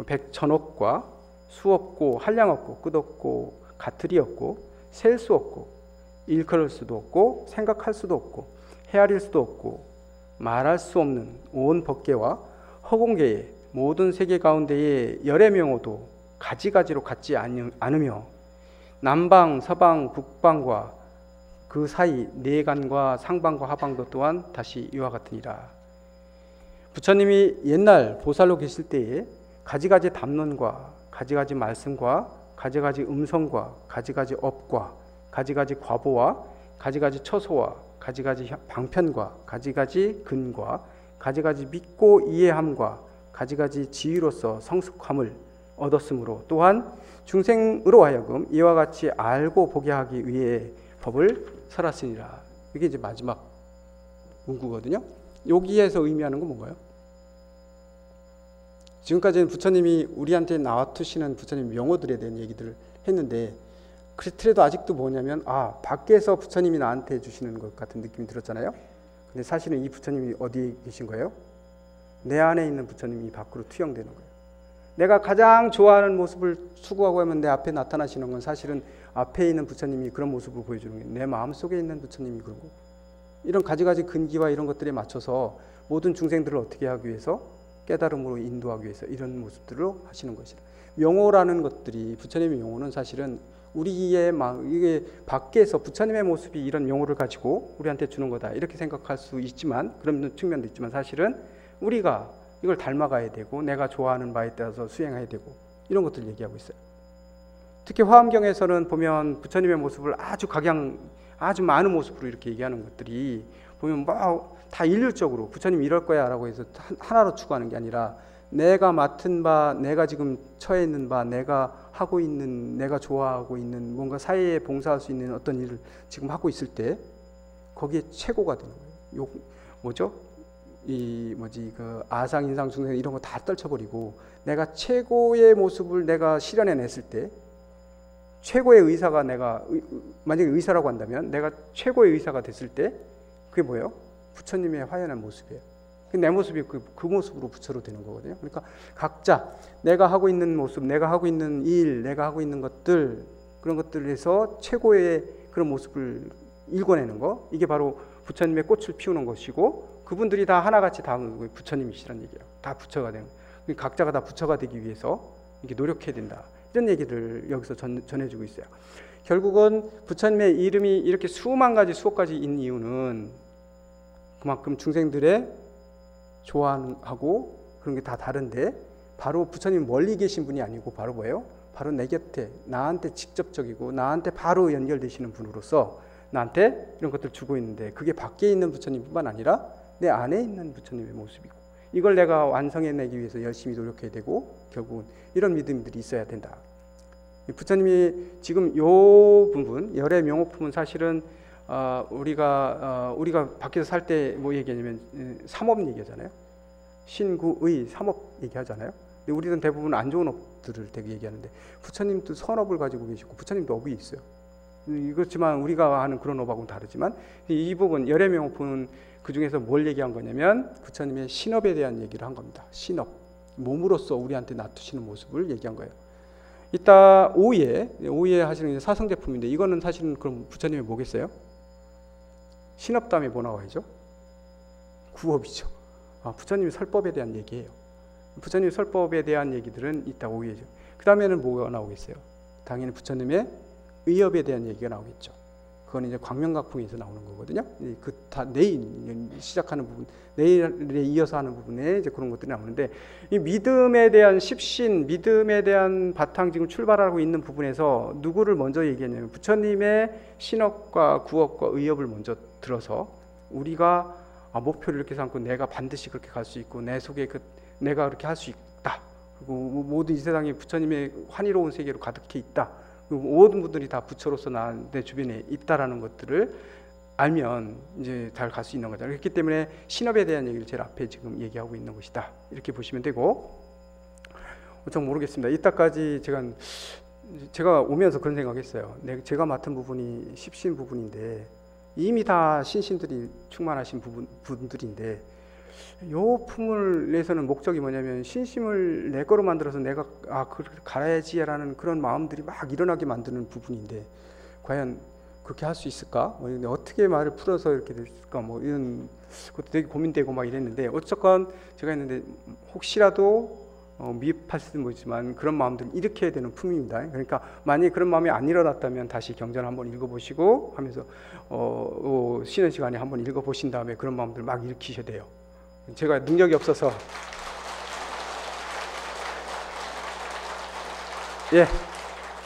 Speaker 1: 백천억과 수 없고 한량 없고 끝 없고 가틀이 없고 셀 수 없고 일컬을 수도 없고 생각할 수도 없고 헤아릴 수도 없고 말할 수 없는 온 법계와 허공계에 모든 세계 가운데에 열의 명호도 가지가지로 같지 않으며 남방, 서방, 북방과 그 사이 내간과 상방과 하방도 또한 다시 이와 같으니라. 부처님이 옛날 보살로 계실 때에 가지가지 담론과 가지가지 말씀과 가지가지 음성과 가지가지 업과 가지가지 과보와 가지가지 처소와 가지가지 방편과 가지가지 근과 가지가지 믿고 이해함과 가지가지 지위로서 성숙함을 얻었으므로 또한 중생으로 하여금 이와 같이 알고 보게 하기 위해 법을 설하시니라. 이게 이제 마지막 문구거든요. 여기에서 의미하는 건 뭔가요? 지금까지는 부처님이 우리한테 나와투시는 부처님 명호들에 대한 얘기들을 했는데, 그래도 아직도 뭐냐면 밖에서 부처님이 나한테 주시는 것 같은 느낌이 들었잖아요. 근데 사실은 이 부처님이 어디에 계신 거예요? 내 안에 있는 부처님이 밖으로 투영되는 거예요. 내가 가장 좋아하는 모습을 추구하고 하면 내 앞에 나타나시는 건 사실은 앞에 있는 부처님이 그런 모습을 보여주는 게 내 마음속에 있는 부처님이 그런 거고, 이런 가지가지 근기와 이런 것들에 맞춰서 모든 중생들을 어떻게 하기 위해서 깨달음으로 인도하기 위해서 이런 모습들로 하시는 것이다. 명호라는 것들이, 부처님의 명호는 사실은 우리의 마음, 이게 밖에서 부처님의 모습이 이런 명호를 가지고 우리한테 주는 거다 이렇게 생각할 수 있지만, 그런 측면도 있지만 사실은 우리가 이걸 닮아가야 되고 내가 좋아하는 바에 따라서 수행해야 되고 이런 것들을 얘기하고 있어요. 특히 화엄경에서는 보면 부처님의 모습을 아주 아주 많은 모습으로 이렇게 얘기하는 것들이 보면 뭐 다 일률적으로 부처님 이럴 거야 라고 해서 하나로 추구하는 게 아니라, 내가 맡은 바, 내가 지금 처해 있는 바, 내가 하고 있는, 내가 좋아하고 있는 뭔가 사회에 봉사할 수 있는 어떤 일을 지금 하고 있을 때 거기에 최고가 되는 거예요. 그 아상, 인상, 중생 이런 거 다 떨쳐버리고 내가 최고의 모습을 내가 실현해냈을 때, 최고의 의사가 만약에 의사라고 한다면 내가 최고의 의사가 됐을 때 그게 뭐예요? 부처님의 화연한 모습이에요. 내 모습이 그 모습으로 부처로 되는 거거든요. 그러니까 각자 내가 하고 있는 모습, 내가 하고 있는 일, 내가 하고 있는 것들, 그런 것들에서 최고의 그런 모습을 일궈내는 거, 이게 바로 부처님의 꽃을 피우는 것이고, 그분들이 다 하나같이 다 부처님이시라는 얘기예요. 다 부처가 되는 거예요. 각자가 다 부처가 되기 위해서 이렇게 노력해야 된다, 이런 얘기를 여기서 전해주고 있어요. 결국은 부처님의 이름이 이렇게 수만 가지 수억 가지 있는 이유는 그만큼 중생들의 좋아하고 그런 게 다 다른데, 바로 부처님 멀리 계신 분이 아니고 바로 뭐예요? 바로 내 곁에, 나한테 직접적이고 나한테 바로 연결되시는 분으로서 나한테 이런 것들을 주고 있는데, 그게 밖에 있는 부처님뿐만 아니라 내 안에 있는 부처님의 모습이고, 이걸 내가 완성해내기 위해서 열심히 노력해야 되고, 결국은 이런 믿음들이 있어야 된다. 부처님이 지금 요 부분, 열의 명호품은 사실은 우리가 밖에서 살 때 뭐 얘기하냐면 삼업 얘기하잖아요. 신구의 삼업 얘기하잖아요. 근데 우리는 대부분 안 좋은 업들을 되게 얘기하는데, 부처님도 선업을 가지고 계시고 부처님도 업이 있어요. 그렇지만 우리가 하는 그런 업하고는 다르지만, 이 부분 열의 명호품은 그 중에서 뭘 얘기한 거냐면 부처님의 신업에 대한 얘기를 한 겁니다. 신업, 몸으로서 우리한테 놔두시는 모습을 얘기한 거예요. 이따 오후에 하시는 사성제품인데, 이거는 사실은 그럼 부처님이 뭐겠어요? 신업 다음에 뭐 나와야죠? 구업이죠. 부처님의 설법에 대한 얘기예요. 부처님의 설법에 대한 얘기들은 이따 오후에죠. 그 다음에는 뭐가 나오겠어요? 당연히 부처님의 의업에 대한 얘기가 나오겠죠. 그건 이제 광명각풍에서 나오는 거거든요. 다 내일 시작하는 부분, 내일에 이어서 하는 부분에 이제 그런 것들이 나오는데, 이 믿음에 대한 십신, 믿음에 대한 바탕, 지금 출발하고 있는 부분에서 누구를 먼저 얘기했냐면 부처님의 신업과 구업과 의업을 먼저 들어서, 우리가 목표를 이렇게 삼고 내가 반드시 그렇게 갈 수 있고 내 속에 내가 그렇게 할 수 있다, 그리고 모든 이 세상이 부처님의 환희로운 세계로 가득해 있다, 모든 분들이 다 부처로서 내 주변에 있다라는 것들을 알면 이제 잘 갈 수 있는 거죠. 그렇기 때문에 신업에 대한 얘기를 제일 앞에 지금 얘기하고 있는 것이다, 이렇게 보시면 되고, 좀 모르겠습니다. 이따까지 제가 오면서 그런 생각했어요. 제가 맡은 부분이 십신 부분인데 이미 다 신신들이 충만하신 분들인데, 요 품을 내서는 목적이 뭐냐면 신심을 내 거로 만들어서 내가 그렇게 갈아야지라는 그런 마음들이 막 일어나게 만드는 부분인데, 과연 그렇게 할 수 있을까? 어떻게 말을 풀어서 이렇게 됐을까? 이런 것도 되게 고민되고 막 이랬는데, 어쨌건 제가 했는데 혹시라도 미흡할 수도 모르지만 그런 마음들을 일으켜야 되는 품입니다. 그러니까 만약에 그런 마음이 안 일어났다면 다시 경전을 한번 읽어보시고 하면서 쉬는 시간에 한번 읽어보신 다음에 그런 마음들을 막 일으키셔야 돼요. 제가 능력이 없어서 예,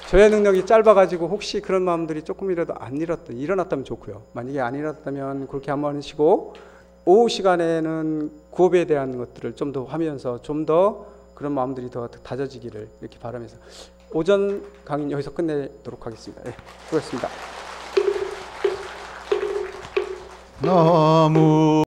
Speaker 1: 저의 능력이 짧아가지고 혹시 그런 마음들이 조금이라도 안 일어났다면 좋고요. 만약에 안 일어났다면 그렇게 한번 하시고 오후 시간에는 구업에 대한 것들을 좀 더 하면서 좀 더 그런 마음들이 더 다져지기를 이렇게 바라면서 오전 강의는 여기서 끝내도록 하겠습니다. 예, 수고하셨습니다.
Speaker 2: 나무